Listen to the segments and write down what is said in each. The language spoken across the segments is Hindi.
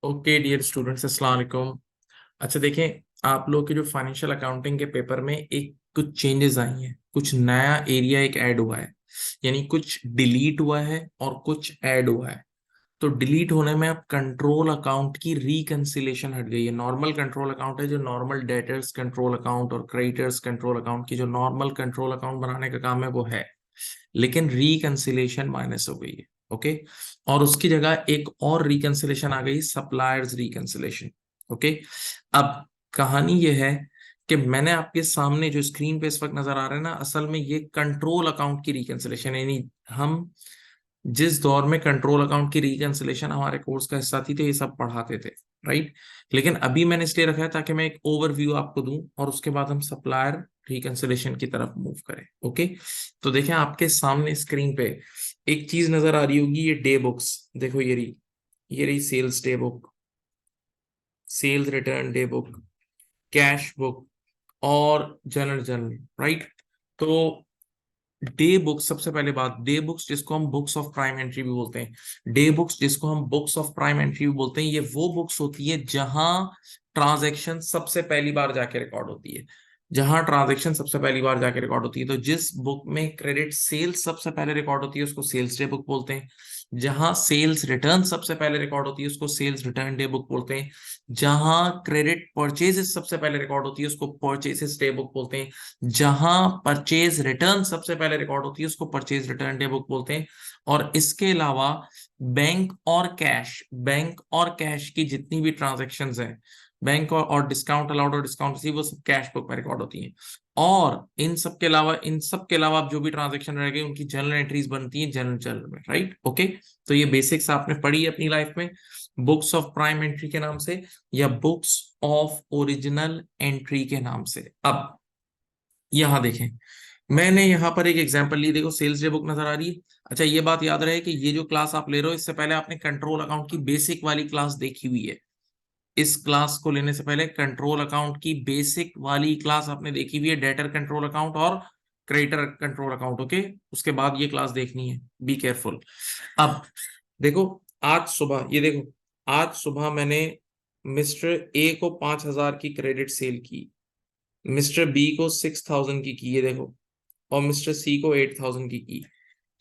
ओके डियर स्टूडेंट्स, अस्सलाम वालेकुम। अच्छा देखें, आप लोग के जो फाइनेंशियल अकाउंटिंग के पेपर में एक कुछ चेंजेस आई हैं, कुछ नया एरिया एक ऐड हुआ है। यानी कुछ डिलीट हुआ है और कुछ ऐड हुआ है। तो डिलीट होने में अब कंट्रोल अकाउंट की रिकंसिलेशन हट गई है। नॉर्मल कंट्रोल अकाउंट है जो नॉर्मल डेटर्स कंट्रोल अकाउंट और क्रेडिटर्स कंट्रोल अकाउंट की जो नॉर्मल कंट्रोल अकाउंट बनाने का काम है वो है, लेकिन रिकंसिलेशन माइनस हो गई है। ओके। और उसकी जगह एक और रिकंसिलेशन आ गई, सप्लायर्स रिकंसिलेशन। ओके। अब कहानी ये है कि मैंने आपके सामने जो स्क्रीन पे इस वक्त नजर आ रहा है ना, असल में ये कंट्रोल अकाउंट की रिकंसिलेशन। यानी हम जिस दौर में कंट्रोल अकाउंट की रिकंसिलेशन हमारे कोर्स का हिस्सा थी तो ये सब पढ़ाते थे, राइट। लेकिन अभी मैंने इसलिए रखा है ताकि मैं एक ओवरव्यू आपको दूं और उसके बाद हम सप्लायर रिकंसिलेशन की तरफ मूव करें। ओके। तो देखें आपके सामने स्क्रीन पे एक चीज नजर आ रही होगी, ये डे बुक्स। देखो ये रही sales day book, sales return day book, cash book और जनरल जर्नल, राइट। तो डे बुक्स, सबसे पहले बात, डे बुक्स जिसको हम बुक्स ऑफ प्राइम एंट्री भी बोलते हैं, डे बुक्स जिसको हम बुक्स ऑफ प्राइम एंट्री भी बोलते हैं, ये वो बुक्स होती है जहां ट्रांजैक्शन सबसे पहली बार जाके रिकॉर्ड होती है। जहां ट्रांजैक्शन सबसे पहली बार जाके रिकॉर्ड होती है, तो जिस बुक में क्रेडिट सेल्स सबसे पहले रिकॉर्ड होती है उसको सेल्स डे बुक बोलते हैं। जहां सेल्स रिटर्न सबसे पहले रिकॉर्ड होती है उसको सेल्स रिटर्न डे बुक बोलते हैं। जहां क्रेडिट परचेजेस सबसे पहले रिकॉर्ड होती है उसको परचेजेस डे बुक बोलते हैं। जहां परचेज रिटर्न सबसे पहले रिकॉर्ड होती है उसको परचेज रिटर्न डे बुक बोलते हैं। और इसके अलावा बैंक और कैश की जितनी भी ट्रांजेक्शन्स हैं, बैंक और डिस्काउंट अलाउड और डिस्काउंट रिसीव, वो सब कैश बुक में रिकॉर्ड होती हैं। और इन सब के अलावा अब जो भी ट्रांजेक्शन रह गई उनकी जर्नल एंट्रीज बनती हैं जनरल जर्नल में, राइट। ओके। तो ये बेसिक्स आपने पढ़ी है अपनी लाइफ में, बुक्स ऑफ प्राइम एंट्री के नाम से या बुक्स ऑफ ओरिजिनल एंट्री के नाम से। अब यहां देखें, मैंने यहां पर एक एग्जांपल ली। देखो सेल्स डे बुक नजर आ रही है। अच्छा, ये बात याद रहे कि ये जो क्लास आप ले रहे हो इससे पहले आपने कंट्रोल अकाउंट की बेसिक वाली क्लास देखी हुई है। इस क्लास को लेने से पहले कंट्रोल अकाउंट की बेसिक वाली क्लास आपने देखी हुई है, डेटर कंट्रोल अकाउंट और क्रेडिटर कंट्रोल अकाउंट। ओके। उसके बाद ये क्लास देखनी है, बी केयरफुल। अब देखो, ये देखो, आज सुबह मैंने मिस्टर ए को 5,000 की क्रेडिट सेल की, मिस्टर बी को 6,000 की ये देखो, और मिस्टर सी को 8,000 की।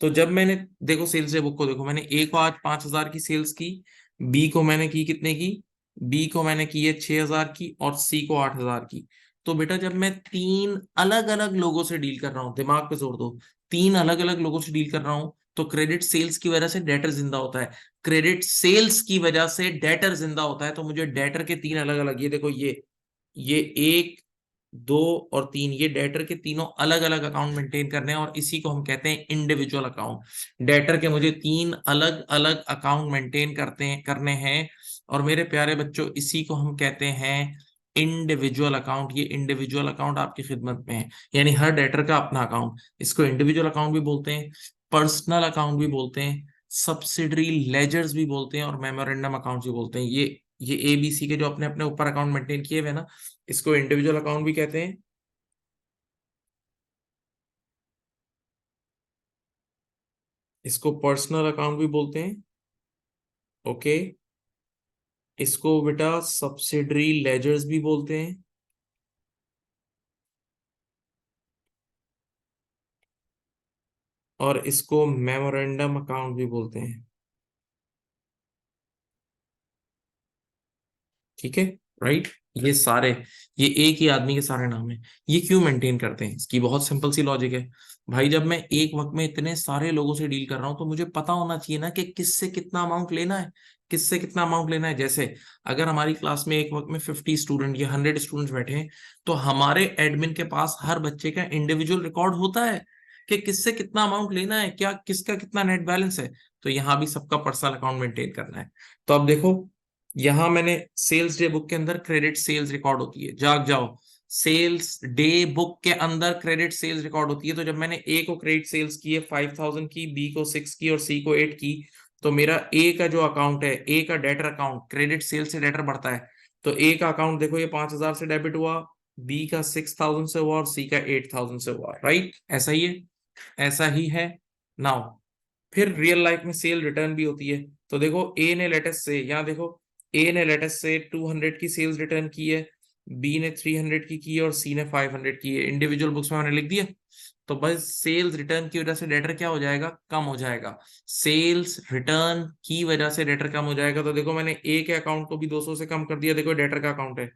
तो जब मैंने, देखो सेल्स डे बुक को देखो, मैंने ए को आज 5,000 की सेल्स की, बी को मैंने की कितने की, बी को मैंने की है 6,000 की और सी को 8,000 की। तो बेटा जब मैं तीन अलग अलग लोगों से डील कर रहा हूँ, दिमाग पे जोर दो, तीन अलग अलग लोगों से डील कर रहा हूँ, तो क्रेडिट सेल्स की वजह से डेटर जिंदा होता है। क्रेडिट सेल्स की वजह से डेटर जिंदा होता है, तो मुझे डेटर के तीन अलग अलग, ये देखो, ये एक, दो और तीन, ये डेटर के तीनों अलग अलग अकाउंट मेंटेन करने हैं और इसी को हम कहते हैं इंडिविजुअल अकाउंट। डेटर के मुझे तीन अलग अलग अकाउंट मेंटेन करने हैं और मेरे प्यारे बच्चों इसी को हम कहते हैं इंडिविजुअल अकाउंट। ये इंडिविजुअल अकाउंट आपकी खिदमत में है, यानी हर डेटर का अपना अकाउंट। इसको इंडिविजुअल अकाउंट भी बोलते हैं, पर्सनल अकाउंट भी बोलते हैं, सब्सिडरी लेजर्स भी बोलते हैं और मेमोरेंडम अकाउंट भी बोलते हैं। ये ABC के जो अपने अपने ऊपर अकाउंट मेंटेन किए हुए हैं ना, इसको इंडिविजुअल अकाउंट भी कहते हैं, इसको पर्सनल अकाउंट भी बोलते हैं। ओके। इसको बेटा सब्सिडरी लेजर्स भी बोलते हैं, और इसको मेमोरेंडम अकाउंट भी बोलते हैं। ठीक है, राइट। ये सारे, ये एक ही आदमी के सारे नाम हैं। ये क्यों मेंटेन करते हैं, इसकी बहुत सिंपल सी लॉजिक है। भाई जब मैं एक वक्त में इतने सारे लोगों से डील कर रहा हूं तो मुझे पता होना चाहिए ना कि किससे कितना अमाउंट लेना है, किससे कितना अमाउंट लेना है। जैसे अगर हमारी क्लास में एक वक्त में 50 स्टूडेंट या 100 स्टूडेंट्स बैठे हैं, तो हमारे एडमिन के पास हर बच्चे का इंडिविजुअल रिकॉर्ड होता है कि किससे कितना अमाउंट लेना है, क्या किसका कितना नेट बैलेंस है। तो यहाँ भी सबका पर्सनल अकाउंट मेंटेन करना है। तो अब देखो, यहां मैंने सेल्स डे बुक के अंदर क्रेडिट सेल्स रिकॉर्ड होती है, जाग जाओ, सेल्स डे बुक के अंदर क्रेडिट सेल्स रिकॉर्ड होती है। तो जब मैंने ए को क्रेडिट सेल्स की है 5,000 की, बी को 6 की और सी को 8 की, तो मेरा ए का जो अकाउंट है, ए का डेटर अकाउंट, क्रेडिट सेल्स से डेटर बढ़ता है। तो ए का अकाउंट देखो, ये 5,000 से डेबिट हुआ, बी का 6,000 से हुआ और सी का 8,000 से हुआ, राइट। ऐसा ही है, ऐसा ही है। नाउ फिर रियल लाइफ में सेल रिटर्न भी होती है। तो देखो ए ने लेटेस्ट से, यहाँ देखो, ए ने लेटेस्ट से 200 की सेल्स रिटर्न की है, बी ने 300 की है और सी ने 500 की है। इंडिविजुअल बुक्स में मैंने लिख दिया। तो बस सेल्स रिटर्न की वजह से डेटर क्या हो जाएगा, कम हो जाएगा। सेल्स रिटर्न की वजह से डेटर कम हो जाएगा। तो देखो मैंने ए के अकाउंट को भी 200 से कम कर दिया, देखो डेटर का अकाउंट है।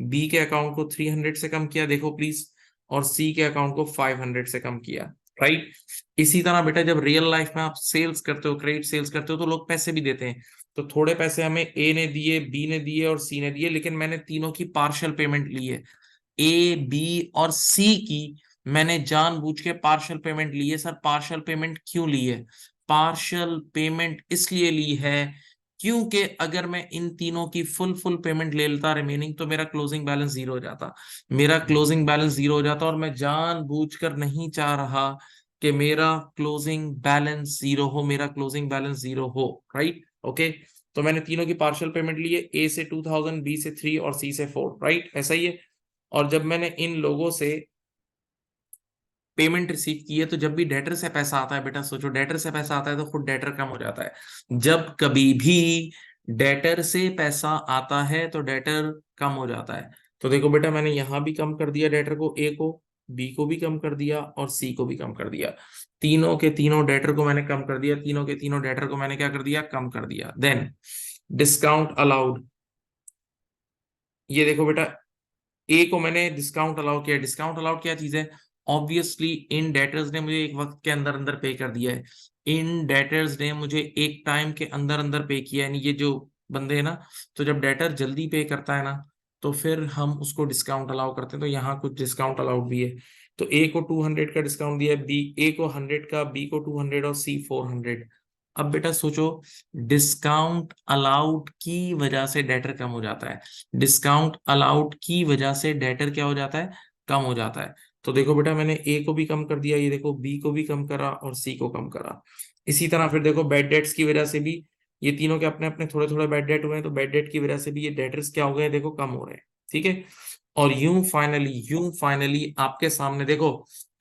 बी के अकाउंट को 300 से कम किया, देखो प्लीज। और सी के अकाउंट को 500 से कम किया, राइट। इसी तरह बेटा जब रियल लाइफ में आप सेल्स करते हो, क्रेडिट सेल्स करते हो, तो लोग पैसे भी देते हैं। तो थोड़े पैसे हमें ए ने दिए, बी ने दिए और सी ने दिए, लेकिन मैंने तीनों की पार्शियल पेमेंट ली है। ए, बी और सी की मैंने जानबूझ के पार्शियल पेमेंट ली है। सर पार्शियल पेमेंट क्यों ली है? पार्शियल पेमेंट इसलिए ली है क्योंकि अगर मैं इन तीनों की फुल फुल पेमेंट ले लेता रिमेनिंग, तो मेरा क्लोजिंग बैलेंस जीरो हो जाता। मेरा क्लोजिंग बैलेंस जीरो हो जाता, और मैं जानबूझकर नहीं चाह रहा कि मेरा क्लोजिंग बैलेंस जीरो हो, मेरा क्लोजिंग बैलेंस जीरो हो, राइट। ओके, तो मैंने तीनों की पार्शियल पेमेंट ली है, ए से 2000, बी से 3 और सी से 4, राइट, ऐसा ही है। और जब मैंने इन लोगों से पेमेंट रिसीव की है, तो जब भी डेटर से पैसा आता है, बेटा सोचो डेटर से पैसा आता है तो खुद डेटर कम हो जाता है। जब कभी भी डेटर से पैसा आता है तो डेटर कम हो जाता है। तो देखो बेटा मैंने यहां भी कम कर दिया डेटर को, ए को, बी को भी कम कर दिया और सी को भी कम कर दिया। तीनों के तीनों डेटर को मैंने कम कर दिया, तीनों के तीनों डेटर को मैंने क्या कर दिया, कम कर दिया। देन डिस्काउंट अलाउड, ये देखो बेटा ए को मैंने डिस्काउंट अलाउ किया। डिस्काउंट अलाउड क्या चीज है? ऑब्वियसली इन डेटर्स ने मुझे एक वक्त के अंदर अंदर पे कर दिया है। इन डेटर्स ने मुझे एक टाइम के अंदर अंदर पे किया है, यानी ये जो बंदे हैं ना, तो जब डेटर जल्दी पे करता है ना, तो फिर हम उसको डिस्काउंट अलाउ करते हैं। तो यहाँ कुछ डिस्काउंट अलाउड भी है। तो ए को 200 का डिस्काउंट दिया है, बी ए को 100 का, बी को 200 और सी 400। अब बेटा सोचो, डिस्काउंट अलाउड की वजह से डेटर कम हो जाता है। डिस्काउंट अलाउड की वजह से डेटर क्या हो जाता है, कम हो जाता है। तो देखो बेटा मैंने ए को भी कम कर दिया, ये देखो बी को भी कम करा और सी को कम करा। इसी तरह फिर देखो बैड डेट्स की वजह से भी, ये तीनों के अपने अपने थोड़े थोड़े बैड डेट हुए हैं, तो बैड डेट की वजह से भी ये डेटर्स क्या हो गए, देखो कम हो रहे हैं, ठीक है। और यूं फाइनली आपके सामने देखो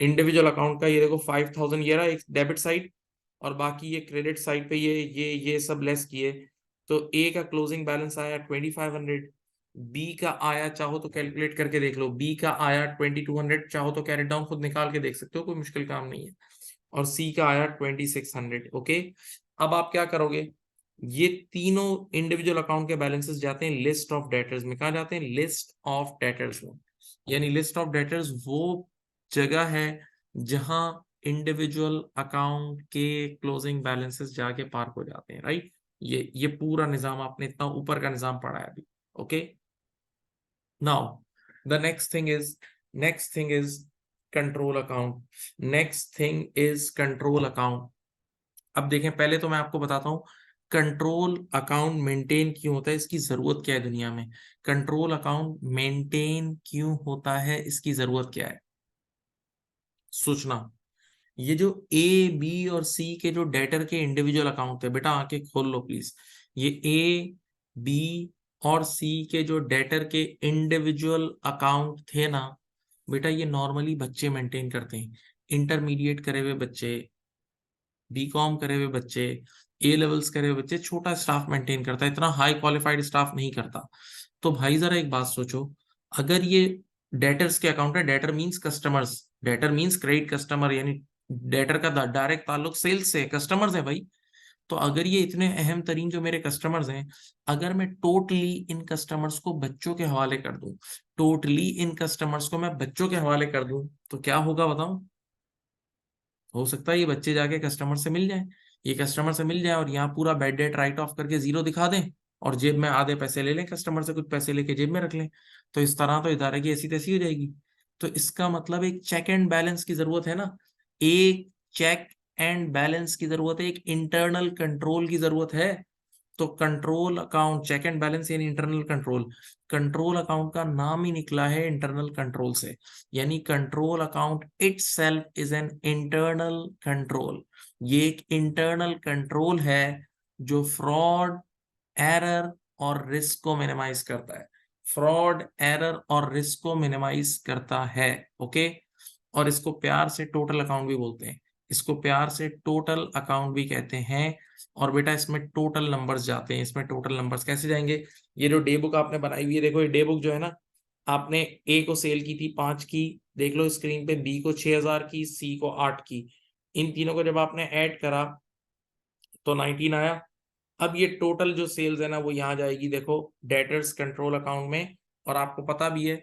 इंडिविजुअल अकाउंट का, ये देखो 5000 ये रहा एक डेबिट साइड, और बाकी ये क्रेडिट साइड पे ये सब लेस किए। तो ए का क्लोजिंग बैलेंस आया 2500, बी का आया, चाहो तो कैलकुलेट करके देख लो, बी का आया 2200, चाहो तो कैरेट डाउन खुद निकाल के देख सकते हो, कोई मुश्किल काम नहीं है। और सी का आया 2600। ओके, अब आप क्या करोगे, ये तीनों इंडिविजुअल अकाउंट के बैलेंसेस जाते हैं लिस्ट ऑफ डेटर्स में। कहा जाते हैं, लिस्ट ऑफ डेटर्स में। यानी लिस्ट ऑफ डेटर्स वो जगह है जहां इंडिविजुअल अकाउंट के क्लोजिंग बैलेंसेस जाके पार्क हो जाते हैं, राइट। ये पूरा निजाम आपने इतना ऊपर का निजाम पढ़ा है अभी। Okay, now the next thing is control account. Next thing is control account. अब देखें, पहले तो मैं आपको बताता हूँ कंट्रोल अकाउंट मेंटेन क्यों होता है, इसकी जरूरत क्या है दुनिया में। कंट्रोल अकाउंट मेंटेन क्यों होता है, इसकी जरूरत क्या है, सोचना। ये जो ए, बी और सी के जो डेटर के इंडिविजुअल अकाउंट है, बेटा आके खोल लो प्लीज। ये ए, बी और सी के जो डेटर के इंडिविजुअल अकाउंट थे ना, बेटा ये नॉर्मली बच्चे मेंटेन करते हैं। इंटरमीडिएट करे हुए बच्चे, बीकॉम करे हुए बच्चे, ए लेवल्स करे हुए बच्चे, छोटा स्टाफ मेंटेन करता है, इतना हाई क्वालिफाइड स्टाफ नहीं करता। तो भाई जरा एक बात सोचो, अगर ये डेटर्स के अकाउंट है, debtor means customers, debtor means credit customer, यानी डेटर का डायरेक्ट ताल्लुक सेल्स से, कस्टमर्स है भाई। तो अगर ये इतने अहम तरीन जो मेरे कस्टमर्स हैं, अगर मैं टोटली इन कस्टमर्स को बच्चों के हवाले कर दूं, टोटली इन कस्टमर्स को मैं बच्चों के हवाले कर दूं, तो क्या होगा बताऊं। हो सकता है ये बच्चे जाके कस्टमर से मिल जाएं, ये कस्टमर से मिल जाए और यहाँ पूरा बैड डेट राइट ऑफ करके जीरो दिखा दें, और जेब में आधे पैसे ले लें, कस्टमर से कुछ पैसे लेके जेब में रख लें। तो इस तरह तो इदारे की ऐसी तैसी हो जाएगी। तो इसका मतलब एक चेक एंड बैलेंस की जरूरत है ना, एक चेक एंड बैलेंस की जरूरत है, एक इंटरनल कंट्रोल की जरूरत है। तो control account, check and balance यानी इंटरनल कंट्रोल। कंट्रोल अकाउंट का नाम ही निकला है इंटरनल कंट्रोल से, यानी control account itself is an internal control. ये एक इंटरनल कंट्रोल है जो फ्रॉड, एरर और रिस्क को मिनिमाइज करता है। फ्रॉड, एरर और रिस्क को मिनिमाइज करता है। ओके, और इसको प्यार से टोटल अकाउंट भी बोलते हैं। इसको प्यार से टोटल अकाउंट भी कहते हैं। और बेटा इसमें टोटल नंबर्स जाते हैं। इसमें टोटल नंबर्स कैसे जाएंगे? ये जो डे बुक आपने बनाई हुई है, देखो ये डे बुक जो है ना, आपने ए को सेल की थी 5 की, देख लो स्क्रीन पे, बी को 6000 की, सी को 8 की। इन तीनों को जब आपने ऐड करा तो 19 आया। अब ये टोटल जो सेल्स है ना वो यहाँ जाएगी, देखो डेटर्स कंट्रोल अकाउंट में। और आपको पता भी है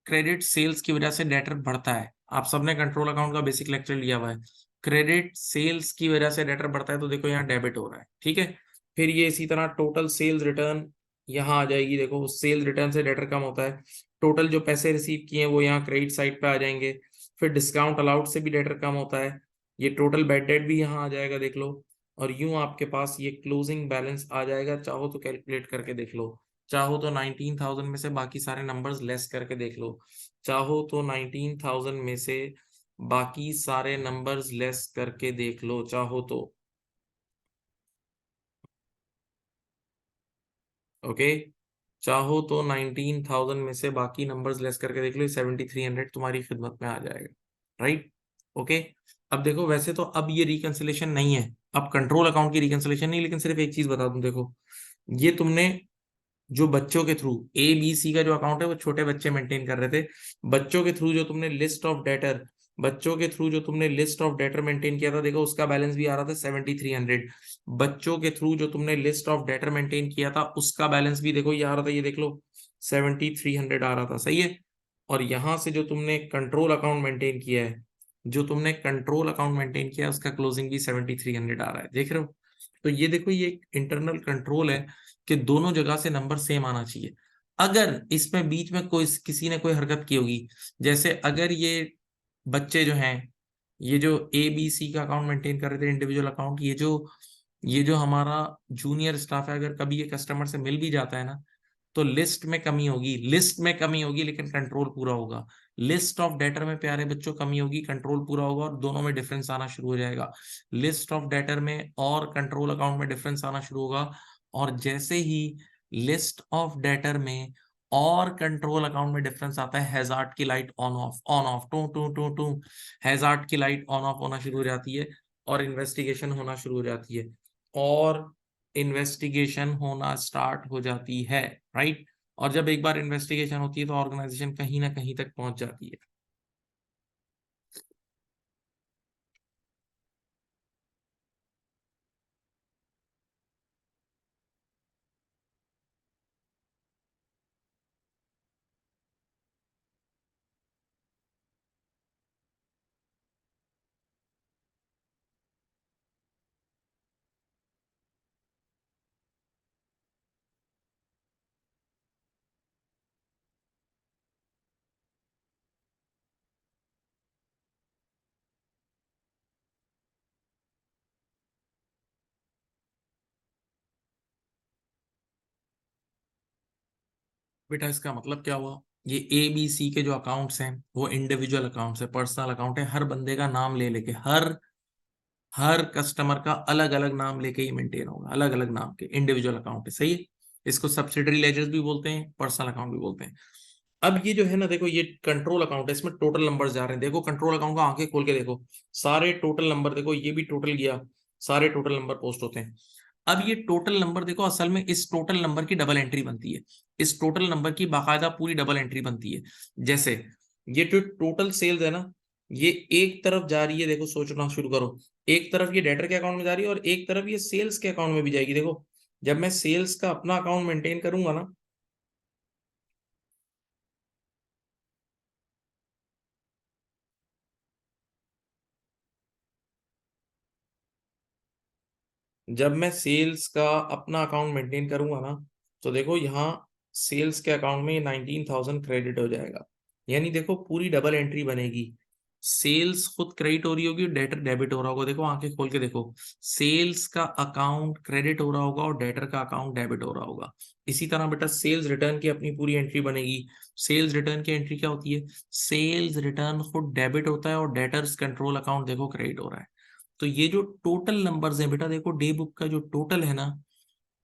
क्रेडिट सेल्स की वजह से डेटर बढ़ता है। आप सबने कंट्रोल अकाउंट का बेसिक लेक्चर लिया हुआ है। क्रेडिट सेल्स की वजह से डेटर बढ़ता है, तो देखो यहाँ डेबिट हो रहा है, ठीक है। फिर ये इसी तरह टोटल सेल्स रिटर्न यहाँ आ जाएगी, देखो सेल्स रिटर्न से डेटर कम होता है। टोटल जो पैसे रिसीव किए हैं वो यहाँ क्रेडिट साइड पे आ जाएंगे। फिर डिस्काउंट अलाउड से भी डेटर कम होता है। ये टोटल बैड डेट भी यहाँ आ जाएगा, देख लो। और यूं आपके पास ये क्लोजिंग बैलेंस आ जाएगा। चाहो तो कैलकुलेट करके देख लो, चाहो तो 19,000 में से बाकी सारे नंबर्स लेस करके देख लो, चाहो तो 19,000 में से बाकी सारे नंबर्स लेस करके देख लो, चाहो तो। ओके, चाहो तो 19,000 में से बाकी नंबर्स लेस करके देख लो, 7,300 तुम्हारी खिदमत में आ जाएगा। Right, okay. अब देखो वैसे तो अब ये रिकंसिलेशन नहीं है, अब कंट्रोल अकाउंट की रिकंसिलेशन नहीं, लेकिन सिर्फ एक चीज बता दूं, देखो ये तुमने जो बच्चों के थ्रू ए बी सी का जो अकाउंट है वो छोटे बच्चे मेंटेन कर रहे थे, बच्चों के थ्रू जो तुमने लिस्ट ऑफ डेटर, बच्चों के थ्रू जो तुमने लिस्ट ऑफ डेटर मेंटेन किया था, देखो उसका बैलेंस भी आ रहा था 7,300। बच्चों के थ्रू जो तुमने लिस्ट ऑफ डेटर मेंटेन किया था उसका बैलेंस भी देखो ये आ रहा था, ये देख लो 7,300 आ रहा था, सही है। और यहां से जो तुमने कंट्रोल अकाउंट मेंटेन किया है, जो तुमने कंट्रोल अकाउंट मेंटेन किया है उसका क्लोजिंग भी 7,300 आ रहा है, देख रहे हो। तो ये देखो ये एक इंटरनल कंट्रोल है कि दोनों जगह से नंबर सेम आना चाहिए। अगर इसमें बीच में कोई किसी ने कोई हरकत की होगी, जैसे अगर ये बच्चे जो हैं, ये जो ए बी सी का अकाउंट मेंटेन कर रहे थे इंडिविजुअल अकाउंट, ये जो हमारा जूनियर स्टाफ है, अगर कभी ये कस्टमर से मिल भी जाता है ना, तो लिस्ट में कमी होगी, लिस्ट में कमी होगी लेकिन कंट्रोल पूरा होगा। लिस्ट ऑफ डेटर में प्यारे बच्चों कमी होगी, कंट्रोल पूरा होगा, और दोनों में डिफरेंस आना शुरू हो जाएगा। लिस्ट ऑफ डेटर में और कंट्रोल अकाउंट में डिफरेंस आना शुरू होगा। और जैसे ही लिस्ट ऑफ डेटर में और कंट्रोल अकाउंट में डिफरेंस आता है, हैजार्ड की लाइट ऑन ऑफ टू टू टू टू, हैजार्ड की लाइट ऑन ऑफ होना शुरू हो जाती है, और इन्वेस्टिगेशन होना शुरू हो जाती है, और इन्वेस्टिगेशन होना स्टार्ट हो जाती है। राइट, और जब एक बार इन्वेस्टिगेशन होती है तो ऑर्गेनाइजेशन कहीं ना कहीं तक पहुंच जाती है। बेटा इसका मतलब क्या हुआ? ये ए बी सी के जो अकाउंट्स हैं वो इंडिविजुअल अकाउंट्स है, पर्सनल अकाउंट है, हर बंदे का नाम ले लेके, हर हर कस्टमर का अलग अलग नाम लेके ही मेंटेन होगा, अलग अलग नाम के इंडिविजुअल अकाउंट है, सही है। इसको सब्सिडरी लेजर्स भी बोलते हैं, पर्सनल अकाउंट भी बोलते हैं। अब ये जो है ना, देखो ये कंट्रोल अकाउंट है, इसमें टोटल नंबर्स जा रहे हैं, देखो कंट्रोल अकाउंट का आंखें खोल के देखो, सारे टोटल नंबर देखो, ये भी टोटल गया, सारे टोटल नंबर पोस्ट होते हैं। अब ये टोटल नंबर देखो, असल में इस टोटल नंबर की डबल एंट्री बनती है, इस टोटल नंबर की बाकायदा पूरी डबल एंट्री बनती है। जैसे ये जो टोटल सेल्स है ना, ये एक तरफ जा रही है, देखो सोचना शुरू करो, एक तरफ ये डेटर के अकाउंट में जा रही है और एक तरफ ये सेल्स के अकाउंट में भी जाएगी। देखो जब मैं सेल्स का अपना अकाउंट मेंटेन करूंगा ना, जब मैं सेल्स का अपना अकाउंट मेंटेन करूंगा ना, तो देखो यहाँ सेल्स के अकाउंट में 19,000 क्रेडिट हो जाएगा, यानी देखो पूरी डबल एंट्री बनेगी। सेल्स खुद क्रेडिट हो रही होगी, डेटर डेबिट हो रहा होगा, देखो आंखें खोल के देखो, सेल्स का अकाउंट क्रेडिट हो रहा होगा और डेटर का अकाउंट डेबिट हो रहा होगा। इसी तरह बेटा सेल्स रिटर्न की अपनी पूरी एंट्री बनेगी। सेल्स रिटर्न की एंट्री क्या होती है? सेल्स रिटर्न खुद डेबिट होता है और डेटर्स कंट्रोल अकाउंट देखो क्रेडिट हो रहा है। तो ये जो टोटल नंबर्स हैं बेटा, देखो डे बुक का जो टोटल है ना,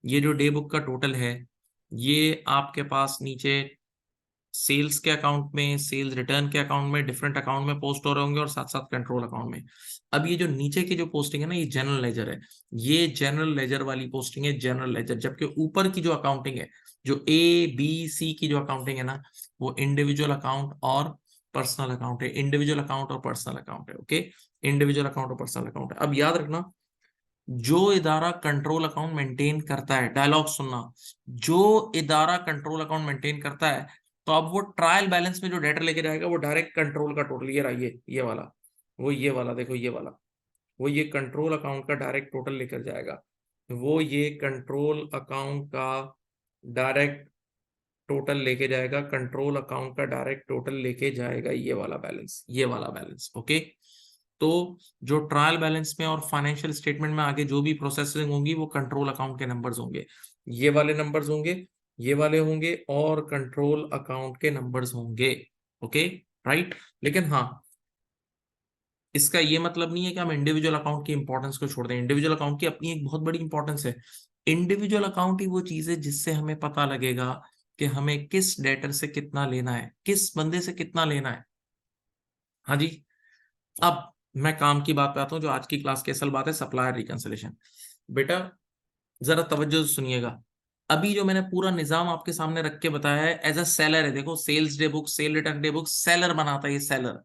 ये जो डे बुक का टोटल है, ये आपके पास नीचे सेल्स के अकाउंट में, सेल्स रिटर्न के अकाउंट में, डिफरेंट अकाउंट में पोस्ट हो रहे होंगे और साथ साथ कंट्रोल अकाउंट में। अब ये जो नीचे की जो पोस्टिंग है ना, ये जनरल लेजर है, ये जनरल लेजर वाली पोस्टिंग है, जनरल लेजर। जबकि ऊपर की जो अकाउंटिंग है, जो ABC की जो अकाउंटिंग है ना, वो इंडिविजुअल अकाउंट और पर्सनल अकाउंट है, इंडिविजुअल अकाउंट और पर्सनल अकाउंट है। ओके, इंडिविजुअल अकाउंट और पर्सनल अकाउंट है। अब याद रखना, जो इदारा कंट्रोल अकाउंट मेंटेन करता है, डायलॉग सुनना, जो इदारा कंट्रोल अकाउंट मेंटेन करता है, तो अब वो ट्रायल बैलेंस में जो डेटा लेके जाएगा वो डायरेक्ट कंट्रोल का टोटल, ये रहा, ये वाला, वो ये वाला, देखो ये वाला, वो ये कंट्रोल अकाउंट का डायरेक्ट टोटल लेकर जाएगा, वो ये कंट्रोल अकाउंट का डायरेक्ट टोटल लेके जाएगा, कंट्रोल अकाउंट का डायरेक्ट टोटल लेके जाएगा, ये वाला बैलेंस, ये वाला बैलेंस। ओके, तो जो ट्रायल बैलेंस में और फाइनेंशियल स्टेटमेंट में आगे जो भी प्रोसेसिंग होंगी वो कंट्रोल अकाउंट के नंबर्स होंगे, ये वाले नंबर्स होंगे, ये वाले होंगे, और कंट्रोल अकाउंट के नंबर्स होंगे। Okay, right. लेकिन हाँ, इसका ये मतलब नहीं है कि हम इंडिविजुअल अकाउंट की इंपॉर्टेंस को छोड़ दें। इंडिविजुअल अकाउंट की अपनी एक बहुत बड़ी इंपॉर्टेंस है। इंडिविजुअल अकाउंट ही वो चीज है जिससे हमें पता लगेगा कि हमें किस डेटर से कितना लेना है, किस बंदे से कितना लेना है। हाँ जी। अब मैं काम की बात पे आता हूँ, जो आज की क्लास की असल बात है, सप्लायर रिकंसिलिएशन। बेटा जरा तवज्जो से सुनिएगा। अभी जो मैंने पूरा निजाम आपके सामने रख के बताया है, एज अ सेलर है, देखो sales day book, sale return day book seller बनाता है, ये सेलर।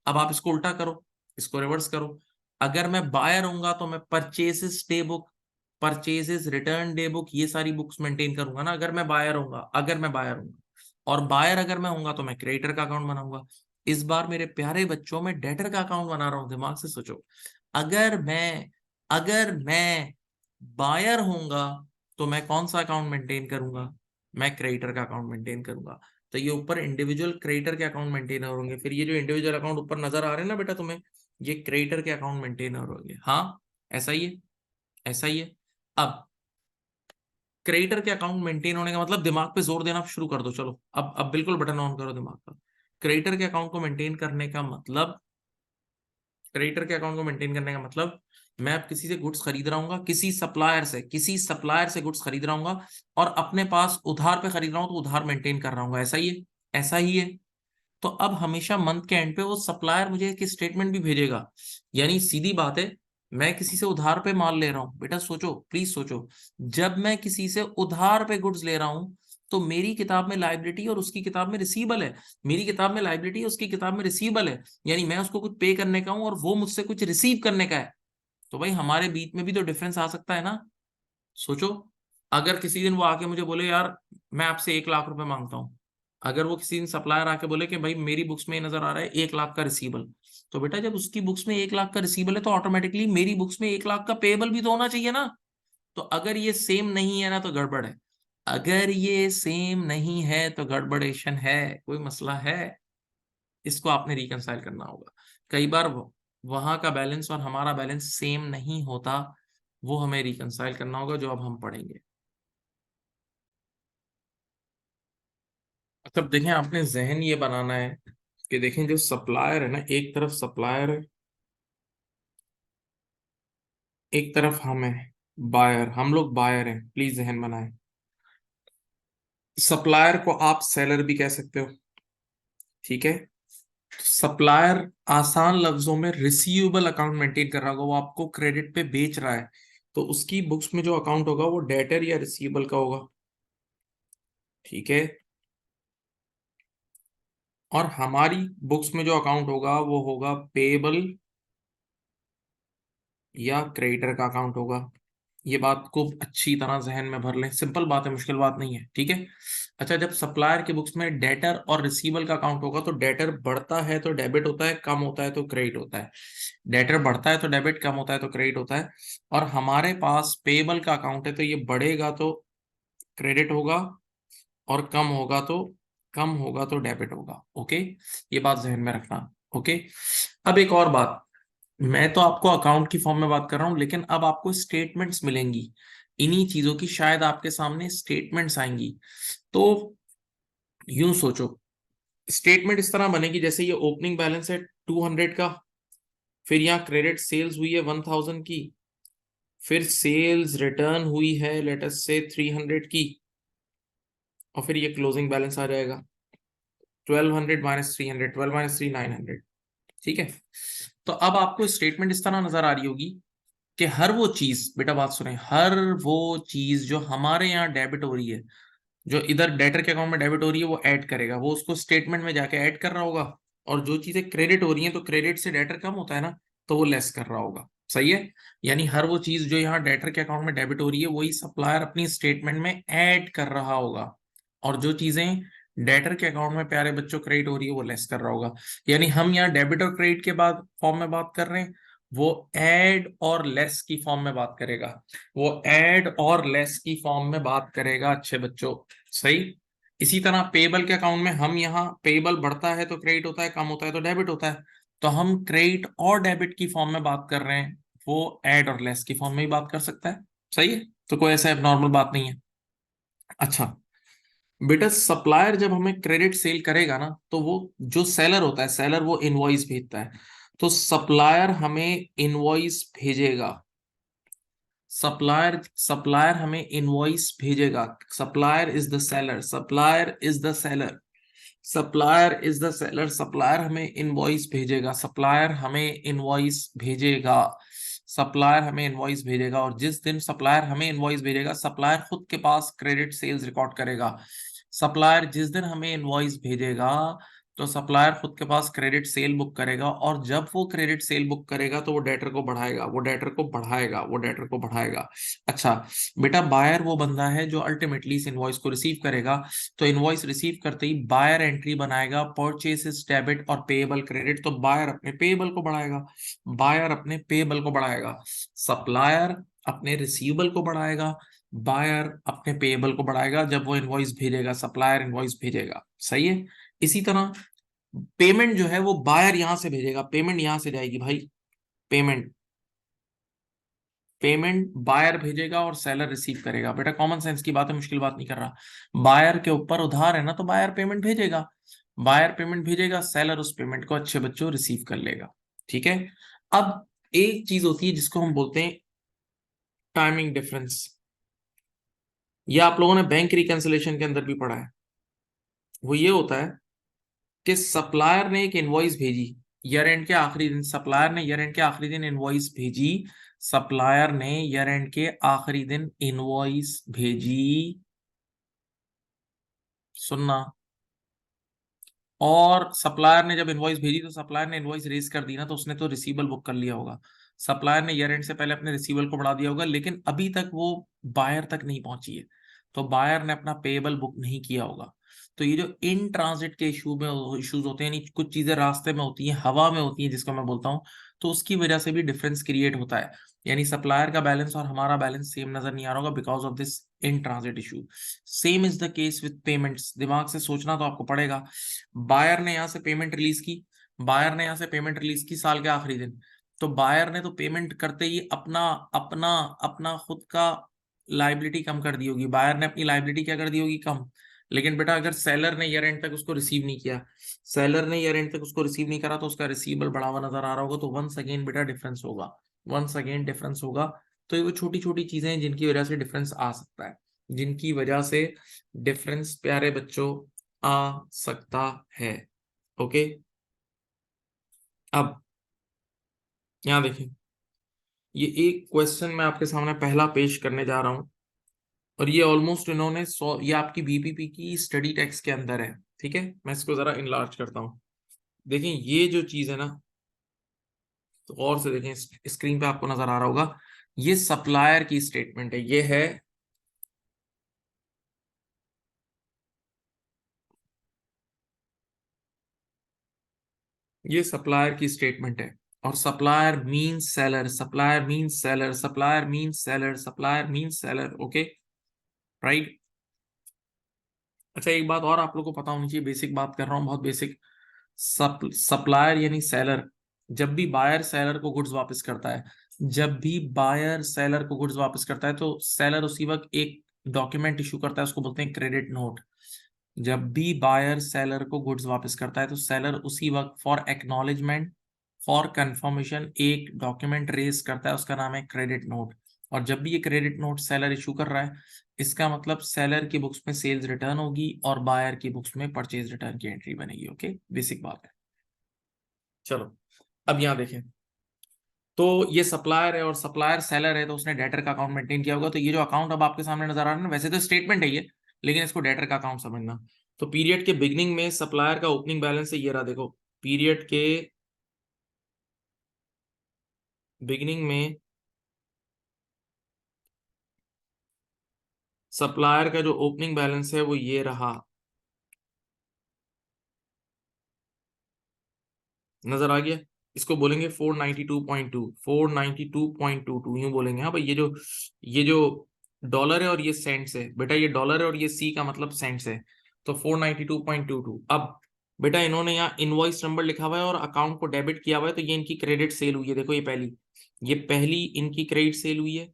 अब आप इसको उल्टा करो, इसको रिवर्स करो। अगर मैं बायर होऊंगा तो मैं purchases day book, purchases return day book, ये सारी बुक्स मेंटेन करूंगा ना, अगर मैं बायर होऊंगा, अगर मैं बायर हूंगा। और बायर अगर मैं होऊंगा तो मैं क्रेडिटर का अकाउंट बनाऊंगा। इस बार मेरे प्यारे बच्चों में डेटर का अकाउंट बना रहा हूं, दिमाग से सोचो। अगर मैं बायर होऊंगा तो मैं कौन सा अकाउंट मेंटेन करूंगा? मैं क्रेडिटर का अकाउंट मेंटेन करूंगा। तो ये ऊपर इंडिविजुअल क्रेडिटर के अकाउंट मेंटेनर होंगे, फिर ये जो इंडिविजुअल अकाउंट ऊपर नजर आ रहे हैं ना बेटा तुम्हें, ये क्रेडिटर के अकाउंट मेंटेनर होंगे। हाँ, ऐसा ही है, ऐसा ही है। अब क्रेडिटर के अकाउंट मेंटेन होने का मतलब, दिमाग पे जोर देना शुरू कर दो, चलो अब बिल्कुल बटन ऑन करो दिमाग का। क्रेडिटर के अकाउंट को मेंटेन करने का मतलब, क्रेडिटर के अकाउंट को मेंटेन करने का मतलब, मैं अब किसी से गुड्स खरीद रहा हूँ, किसी सप्लायर से गुड्स खरीद रहा हूँ, और अपने पास उधार पे खरीद रहा हूँ, तो उधार मेंटेन कर रहा हूँ, ऐसा ही है, ऐसा ही है। तो अब हमेशा मंथ के एंड पे वो सप्लायर मुझे एक स्टेटमेंट भी भेजेगा। यानी सीधी बात है, मैं किसी से उधार पे माल ले रहा हूं, बेटा सोचो, प्लीज सोचो, जब मैं किसी से उधार पे गुड्स ले रहा हूं, तो मेरी किताब में लायबिलिटी और उसकी किताब में रिसीवेबल है, मेरी किताब में लायबिलिटी है, उसकी किताब में रिसीवेबल है। यानी मैं उसको कुछ पे करने का हूं और वो मुझसे कुछ रिसीव करने का है। तो भाई हमारे बीच में भी तो डिफरेंस आ सकता है ना। सोचो, अगर किसी दिन वो आके मुझे बोले यार मैं आपसे 1 लाख रुपए मांगता हूँ, अगर वो किसी दिन सप्लायर आके बोले कि भाई मेरी बुक्स में ये नजर आ रहा है 1 लाख का रिसीबल, तो बेटा जब उसकी बुक्स में 1 लाख का रिसीबल है तो ऑटोमेटिकली मेरी बुक्स में 1 लाख का पेबल भी तो होना चाहिए ना। तो अगर ये सेम नहीं है ना तो गड़बड़ है, अगर ये सेम नहीं है तो गड़बड़ेशन है, कोई मसला है। इसको आपने रिकंसाइल करना होगा। कई बार वहां का बैलेंस और हमारा बैलेंस सेम नहीं होता, वो हमें रिकंसाइल करना होगा, जो अब हम पढ़ेंगे। तब देखें, आपने जहन ये बनाना है कि देखें जो सप्लायर है ना, एक तरफ सप्लायर है, एक तरफ हम है बायर, हम लोग बायर हैं, प्लीज जहन बनाए। सप्लायर को आप सेलर भी कह सकते हो, ठीक है। सप्लायर आसान लफ्जों में रिसीवेबल अकाउंट मेंटेन कर रहा होगा, वो आपको क्रेडिट पे बेच रहा है, तो उसकी बुक्स में जो अकाउंट होगा वो डेटर या रिसीवेबल का होगा, ठीक है। और हमारी बुक्स में जो अकाउंट होगा वो होगा पेबल या क्रेडिटर का अकाउंट होगा। ये बात को अच्छी तरह जहन में भर लें, सिंपल बात है, मुश्किल बात नहीं है, ठीक है। अच्छा, जब सप्लायर की बुक्स में डेटर और रिसीवेबल का अकाउंट होगा, तो डेटर बढ़ता है तो डेबिट होता है, कम होता है तो क्रेडिट होता है। डेटर बढ़ता है तो डेबिट, कम होता है तो क्रेडिट होता है। और हमारे पास पेबल का अकाउंट है, तो ये बढ़ेगा तो क्रेडिट होगा, और कम होगा तो डेबिट होगा। ओके, ये बात जहन में रखना। ओके, अब एक और बात, मैं तो आपको अकाउंट की फॉर्म में बात कर रहा हूं, लेकिन अब आपको स्टेटमेंट्स मिलेंगी, इन्हीं चीजों की शायद आपके सामने स्टेटमेंट्स आएंगी। तो यूं सोचो, स्टेटमेंट इस तरह बनेगी, जैसे ये ओपनिंग बैलेंस है 200 का, फिर यहाँ क्रेडिट सेल्स हुई है 1000 की, फिर सेल्स रिटर्न हुई है लेट अस से 300 की, और फिर ये क्लोजिंग बैलेंस आ जाएगा। 1200 माइनस 300, 12 माइनस 3 900। ठीक है, तो अब आपको स्टेटमेंट इस तरह नजर आ रही होगी कि हर वो चीज, बेटा बात सुने, हर वो चीज जो हमारे यहाँ डेबिट हो रही है, जो इधर डेटर के अकाउंट में डेबिट हो रही है, वो ऐड करेगा, वो उसको स्टेटमेंट में जाके ऐड कर रहा होगा। और जो चीजें क्रेडिट हो रही हैं, तो क्रेडिट से डेटर कम होता है ना, तो वो लेस कर रहा होगा। सही है, यानी हर वो चीज जो यहाँ डेटर के अकाउंट में डेबिट हो रही है, वही सप्लायर अपनी स्टेटमेंट में ऐड कर रहा होगा। और जो चीजें डेटर के अकाउंट में प्यारे बच्चों क्रेडिट हो रही है, वो लेस कर रहा होगा। यानी हम यहाँ डेबिट और क्रेडिट के बाद फॉर्म में बात कर रहे हैं, वो ऐड और लेस की फॉर्म में बात करेगा, वो ऐड और लेस की फॉर्म में बात करेगा अच्छे बच्चों। सही। इसी तरह पेबल के अकाउंट में हम यहाँ, पेबल बढ़ता है तो क्रेडिट होता है, कम होता है तो डेबिट होता है, तो हम क्रेडिट और डेबिट की फॉर्म में बात कर रहे हैं, वो ऐड और लेस की फॉर्म में ही बात कर सकता है। सही है, तो कोई ऐसा नॉर्मल बात नहीं है। अच्छा बेटा, सप्लायर जब हमें क्रेडिट सेल करेगा ना, तो वो जो सेलर होता है, सेलर वो इनवॉइस भेजता है, तो सप्लायर हमें इनवॉइस भेजेगा। सप्लायर सप्लायर हमें इनवॉइस भेजेगा। Supplier is the seller, supplier is the seller, supplier is the seller. Supplier हमें इनवॉइस भेजेगा, सप्लायर हमें इनवॉइस भेजेगा, सप्लायर हमें इनवॉइस भेजेगा। और जिस दिन सप्लायर हमें इनवॉइस भेजेगा, सप्लायर खुद के पास क्रेडिट सेल्स रिकॉर्ड करेगा। सप्लायर जिस दिन हमें इनवॉइस भेजेगा, तो सप्लायर खुद के पास क्रेडिट सेल बुक करेगा, और जब वो क्रेडिट सेल बुक करेगा, तो वो डेटर को बढ़ाएगा, वो डेटर को बढ़ाएगा, वो डेटर को बढ़ाएगा। अच्छा बेटा, बायर वो बंदा है जो अल्टीमेटली इस इनवॉइस को रिसीव करेगा। तो इनवॉइस रिसीव करते ही बायर एंट्री बनाएगा, परचेसेस डेबिट और पेएबल क्रेडिट, तो बायर अपने पेएबल को बढ़ाएगा, बायर अपने पेएबल को बढ़ाएगा, सप्लायर अपने रिसीवेबल को बढ़ाएगा, बायर अपने पेएबल को बढ़ाएगा जब वो इनवॉइस भेजेगा, सप्लायर इनवॉइस भेजेगा। सही है। इसी तरह पेमेंट जो है वो बायर यहां से भेजेगा, पेमेंट यहां से जाएगी भाई, पेमेंट पेमेंट बायर भेजेगा और सेलर रिसीव करेगा। बेटा कॉमन सेंस की बात है, मुश्किल बात नहीं कर रहा। बायर के ऊपर उधार है ना, तो बायर पेमेंट भेजेगा, बायर पेमेंट भेजेगा, सेलर उस पेमेंट को अच्छे बच्चों रिसीव कर लेगा। ठीक है। अब एक चीज होती है जिसको हम बोलते हैं टाइमिंग डिफरेंस। ये आप लोगों ने बैंक रिकंसिलेशन के अंदर भी पढ़ा है। वो ये होता है कि सप्लायर ने एक इनवॉइस भेजी ईयर एंड के आखिरी दिन, सप्लायर ने ईयर एंड के आखिरी दिन इनवॉइस भेजी, सप्लायर ने ईयर एंड के आखिरी दिन इनवॉइस भेजी, सुनना। और सप्लायर ने जब इनवॉइस भेजी, तो सप्लायर ने इनवॉइस रेज कर दी ना, तो उसने तो रिसीवेबल बुक कर लिया होगा। सप्लायर ने ईयर एंड से पहले अपने रिसीवेबल को बढ़ा दिया होगा, लेकिन अभी तक वो बायर तक नहीं पहुंची है, तो बायर ने अपना पेएबल बुक नहीं किया होगा। तो ये जो इन ट्रांजिट के इश्यूज होते हैं, यानी कुछ चीजें रास्ते में होती हैं, हवा में होती हैं, जिसको मैं बोलता हूँ, तो उसकी वजह से भी डिफरेंस क्रिएट होता है। यानी सप्लायर का बैलेंस और हमारा बैलेंस सेम नजर नहीं आ रहा होगा, because of this in transit issue. Same is the case with payments, दिमाग से सोचना तो आपको पड़ेगा। बायर ने यहाँ से पेमेंट रिलीज की, बायर ने यहाँ से पेमेंट रिलीज की साल के आखिरी दिन, तो बायर ने तो पेमेंट करते ही अपना अपना अपना खुद का लाइबिलिटी कम कर दी होगी, बायर ने अपनी लाइबिलिटी क्या कर दी होगी, कम। लेकिन बेटा अगर सेलर ने ईयर एंड तक उसको रिसीव नहीं किया, सेलर ने ईयर एंड तक उसको रिसीव नहीं करा, तो उसका रिसीवेबल बढ़ा हुआ नजर आ रहा होगा, तो वंस अगेन बेटा डिफरेंस होगा, वंस अगेन डिफरेंस होगा। तो ये वो छोटी छोटी चीजें हैं जिनकी वजह से डिफरेंस आ सकता है, जिनकी वजह से डिफरेंस प्यारे बच्चों आ सकता है। ओके। अब यहाँ देखें, ये एक क्वेश्चन मैं आपके सामने पहला पेश करने जा रहा हूं, और ये ऑलमोस्ट इन्होंने ये आपकी बीपीपी की स्टडी टेक्स्ट के अंदर है। ठीक है, मैं इसको जरा इनलार्ज करता हूँ। देखें ये जो चीज है ना, तो और से देखें, स्क्रीन पे आपको नजर आ रहा होगा, ये सप्लायर की स्टेटमेंट है, ये है, ये सप्लायर की स्टेटमेंट है। और supplier means seller, supplier means seller, supplier means seller, supplier means seller. Okay, right. अच्छा एक बात और आप लोगों को पता होनी चाहिए, बेसिक बात कर रहा हूँ, बहुत बेसिक। सप्लायर यानी सेलर, जब भी बायर सेलर को गुड्स वापस करता है, जब भी बायर सेलर को गुड्स वापस करता है, तो सेलर उसी वक्त एक डॉक्यूमेंट इशू करता है, उसको बोलते हैं क्रेडिट नोट। जब भी बायर सेलर को गुड्स वापस करता है, तो सेलर उसी वक्त फॉर एक्नॉलेजमेंट, फॉर कंफर्मेशन एक डॉक्यूमेंट रेज करता है, उसका नाम है क्रेडिट नोट। और जब भी ये क्रेडिट नोट सेलर इशू कर रहा है, इसका मतलब सेलर की बुक्स में सेल्स रिटर्न होगी और बायर की बुक्स में परचेज रिटर्न की एंट्री बनेगी। ओके, बेसिक बात है। चलो अब यहां देखें, तो ये सप्लायर है और सप्लायर सेलर है, तो उसने डेटर का अकाउंट मेंटेन किया होगा। तो ये जो अकाउंट अब आपके सामने नजर आ रहा है ना, वैसे तो स्टेटमेंट है ये, लेकिन इसको डेटर का अकाउंट समझना। तो पीरियड के बिगनिंग में सप्लायर का ओपनिंग बैलेंस है, ये रहा देखो, पीरियड के बिगनिंग में सप्लायर का जो ओपनिंग बैलेंस है वो ये रहा, नजर आ गया। इसको बोलेंगे 492.2, 492.22 यूं बोलेंगे। हाँ भाई, ये जो डॉलर है और ये सेंट्स है बेटा, ये डॉलर है और ये सी का मतलब सेंट्स है। तो 492.22। अब बेटा इन्होंने यहाँ इनवॉइस नंबर लिखा हुआ है और अकाउंट को डेबिट किया हुआ है, तो ये इनकी क्रेडिट सेल हुई है। देखो ये पहली इनकी क्रेडिट सेल हुई है,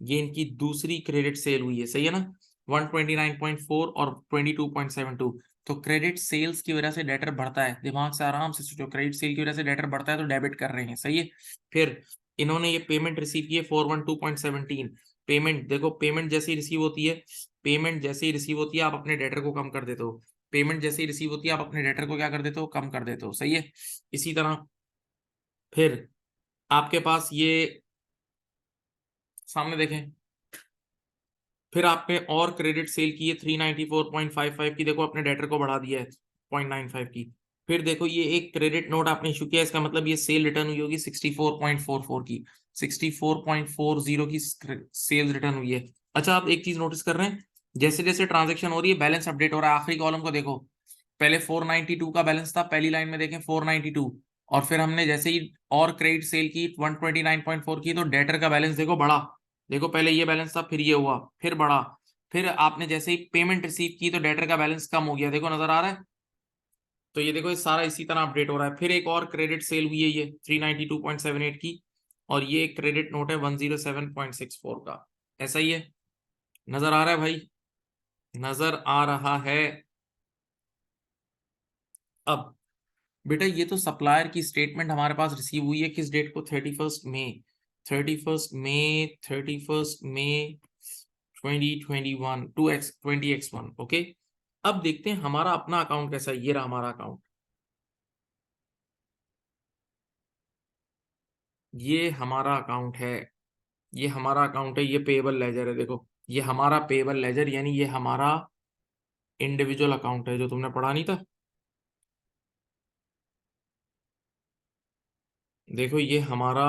ये इनकी दूसरी क्रेडिट सेल हुई है, सही है ना। 129.4 और 22.72। तो क्रेडिट सेल्स की वजह से डेटर बढ़ता है, दिमाग से आराम से सोचो, क्रेडिट सेल की वजह से डेटर बढ़ता है तो डेबिट कर रहे हैं, सही है। फिर इन्होंने ये पेमेंट रिसीव की है 412.17। पेमेंट देखो, पेमेंट जैसे ही रिसीव होती है, पेमेंट जैसे ही रिसीव होती है आप अपने डेटर को कम कर देते हो, पेमेंट जैसे ही रिसीव होती है आप अपने डेटर को क्या कर देते हो, कम कर देते हो, सही है। इसी तरह फिर आपके पास ये सामने देखें, फिर आपने और क्रेडिट सेल की है 394.55 की, देखो अपने डेटर को बढ़ा दिया है 0.95 की। फिर देखो ये एक क्रेडिट नोट आपने इशू किया, इसका मतलब ये सेल रिटर्न हुई होगी 64.44 की, 64.40 की सेल्स रिटर्न हुई है। अच्छा, आप एक चीज नोटिस कर रहे हैं, जैसे जैसे ट्रांजेक्शन हो रही है बैलेंस अपडेट हो रहा है। आखिरी कॉलम को देखो, पहले 492 का बैलेंस था, पहली लाइन में देखें 492, और फिर हमने जैसे ही और क्रेडिट सेल की 129.4 की, तो डेटर का बैलेंस देखो बढ़ा। देखो पहले ये बैलेंस था, फिर ये हुआ, फिर बढ़ा। फिर आपने जैसे ही पेमेंट रिसीव की तो डेटर का बैलेंस कम हो गया, देखो नजर आ रहा है। तो ये देखो, ये सारा इसी तरह अपडेट हो रहा है। फिर एक और क्रेडिट सेल हुई है ये 392.78 की, और ये क्रेडिट नोट है 107.64 का, ऐसा ही है। नजर आ रहा है भाई, नजर आ रहा है। अब बेटा ये तो सप्लायर की स्टेटमेंट हमारे पास रिसीव हुई है किस डेट को, 31 मई, 31 मई, 31 मई 2021, 20x1। ओके, अब देखते हैं हमारा अपना अकाउंट कैसा है। ये रहा हमारा अकाउंट, ये हमारा अकाउंट है, ये हमारा अकाउंट है, ये पेएबल लेजर है। देखो ये हमारा पेएबल लेजर, यानी ये हमारा इंडिविजुअल अकाउंट है जो तुमने पढ़ा नहीं था। देखो ये हमारा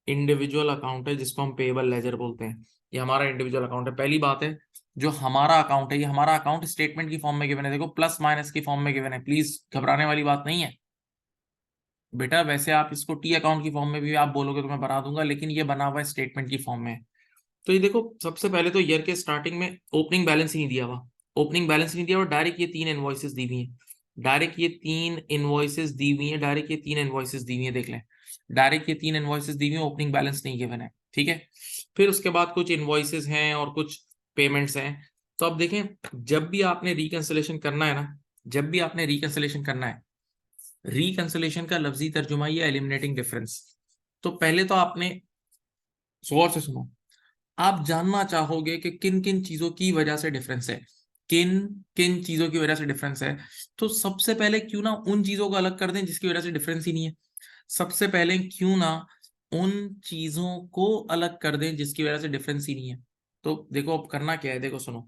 इंडिविजुअल अकाउंट है जिसको हम पेएबल लेजर बोलते हैं, ये हमारा इंडिविजुअल अकाउंट है। पहली बात है, जो हमारा अकाउंट है, ये हमारा अकाउंट स्टेटमेंट की फॉर्म में गिवन है, देखो प्लस माइनस की फॉर्म में गिवन है, प्लीज घबराने वाली बात नहीं है बेटा। वैसे आप इसको टी अकाउंट की फॉर्म में भी आप बोलोगे तो मैं बना दूंगा, लेकिन ये बना हुआ है स्टेटमेंट की फॉर्म में। तो ये देखो, सबसे पहले तो ईयर के स्टार्टिंग में ओपनिंग बैलेंस ही नहीं दिया हुआ, ओपनिंग बैलेंस नहीं दिया हुआ, डायरेक्ट ये तीन इनवॉइसेस दी हुई हैं, डायरेक्ट ये तीन इनवॉइसेस दी हुई हैं, डायरेक्ट ये तीन इनवॉइसेस दी हुई हैं, देख लें, डायरेक्ट ये तीन इनवॉइसेस दी हुई हैं, ओपनिंग बैलेंस नहीं गिवन है, ठीक है। फिर उसके बाद कुछ इनवॉइसेस हैं और कुछ पेमेंट्स हैं। तो अब देखें, जब भी आपने रिकंसिलेशन करना है ना, जब भी आपने रिकंसिलेशन करना है, रिकंसिलेशन का लफ्जी तर्जुमा ही है एलिमिनेटिंग डिफरेंस। तो पहले तो आपने गौर से सुनो, आप जानना चाहोगे कि किन किन चीजों की वजह से डिफरेंस है, किन किन चीजों की वजह से डिफरेंस है। तो सबसे पहले क्यों ना उन चीजों को अलग कर दें जिसकी वजह से डिफरेंस ही नहीं है, सबसे पहले क्यों ना उन चीजों को अलग कर दें जिसकी वजह से डिफरेंस ही नहीं है। तो देखो अब करना क्या है, देखो सुनो,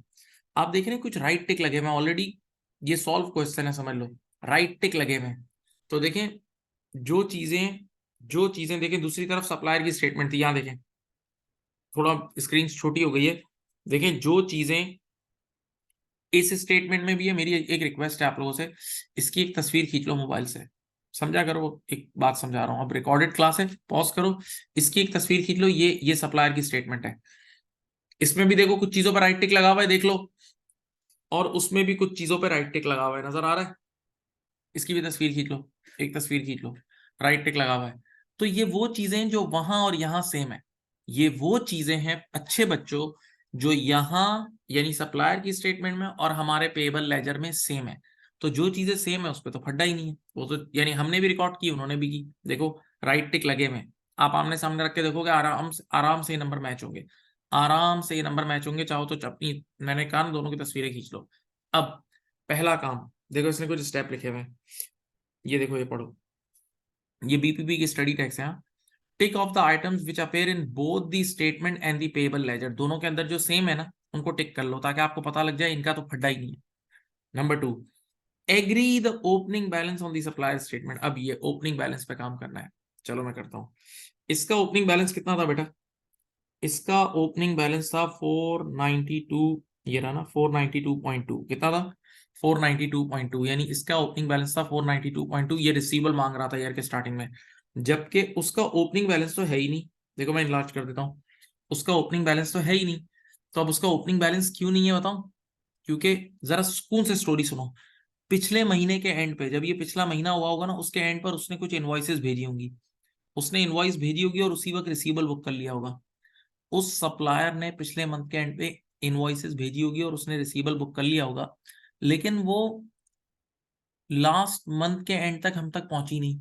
आप देख रहे हैं कुछ राइट टिक लगे हुए ऑलरेडी, ये सॉल्व क्वेश्चन है समझ लो, राइट टिक लगे हुए। तो देखें, जो चीजें जो चीजें देखें, दूसरी तरफ सप्लायर की स्टेटमेंट थी, यहां देखें, थोड़ा स्क्रीन छोटी हो गई है, देखें जो चीजें इस स्टेटमेंट में भी है। मेरी एक रिक्वेस्ट है आप लोगों से, इसकी एक तस्वीर खींच लो मोबाइल से, समझा करो, एक बात समझा रहा हूं, अब रिकॉर्डेड क्लास है, पॉज करो, इसकी एक तस्वीर खींच लो। ये सप्लायर की स्टेटमेंट है, इसमें भी देखो कुछ चीजों पर राइट टिक लगा हुआ है, देख लो, और उसमें भी कुछ चीजों पर राइट टिक लगा हुआ है, नजर आ रहा है। इसकी भी तस्वीर खींच लो, एक तस्वीर खींच लो, राइट टिक लगा हुआ है। तो ये वो चीजें जो वहां और यहां सेम है, ये वो चीजें हैं अच्छे बच्चों जो यहाँ यानी सप्लायर की स्टेटमेंट में और हमारे पेएबल लेजर में सेम है। तो जो चीजें सेम है उस पर तो फड्डा ही नहीं है, वो तो यानी हमने भी रिकॉर्ड की, उन्होंने भी की, देखो राइट टिक लगे में। आप आमने सामने रख के देखोगे, आराम से ये नंबर मैच होंगे, आराम से ये नंबर मैच होंगे। चाहो तो अपनी मैंने कहा ना, दोनों की तस्वीरें खींच लो। अब पहला काम देखो, इसने कुछ स्टेप लिखे हुए हैं, ये देखो, ये पढ़ो, ये बीपीपी की स्टडी टेक्स्ट है। Tick off the items which appear in both the statement and the payable ledger, दोनों के अंदर जो सेम है ना उनको टिक कर लो, ताकि आपको पता लग जाए इनका तो फड्डा ही नहीं है। Number 2, agree the opening balance on the supplier statement. अब ये ओपनिंग बैलेंस पे काम करना है, चलो मैं करता हूं। इसका ओपनिंग बैलेंस कितना था बेटा? इसका ओपनिंग बैलेंस था 492, ये रहा ना 492.2, कितना था? 492.2, यानी इसका ओपनिंग बैलेंस था 492.2। ये रिसीवेबल मांग रहा था ईयर के स्टार्टिंग में, जबकि उसका ओपनिंग बैलेंस तो है ही नहीं। देखो मैं इनलार्ज कर देता हूँ, उसका ओपनिंग बैलेंस तो है ही नहीं। तो अब उसका ओपनिंग बैलेंस क्यों नहीं है बताओ? क्योंकि जरा सुकून से स्टोरी सुनो। पिछले महीने के एंड पे, जब ये पिछला महीना हुआ होगा ना, उसके एंड पर उसने कुछ इनवॉइसेस भेजी होंगी, उसने इनवॉइस भेजी होगी और उसी वक्त रिसीवेबल बुक कर लिया होगा। उस सप्लायर ने पिछले मंथ के एंड पे इनवॉइसेस भेजी होगी और उसने रिसीवेबल बुक कर लिया होगा, लेकिन वो लास्ट मंथ के एंड तक हम तक पहुंची नहीं।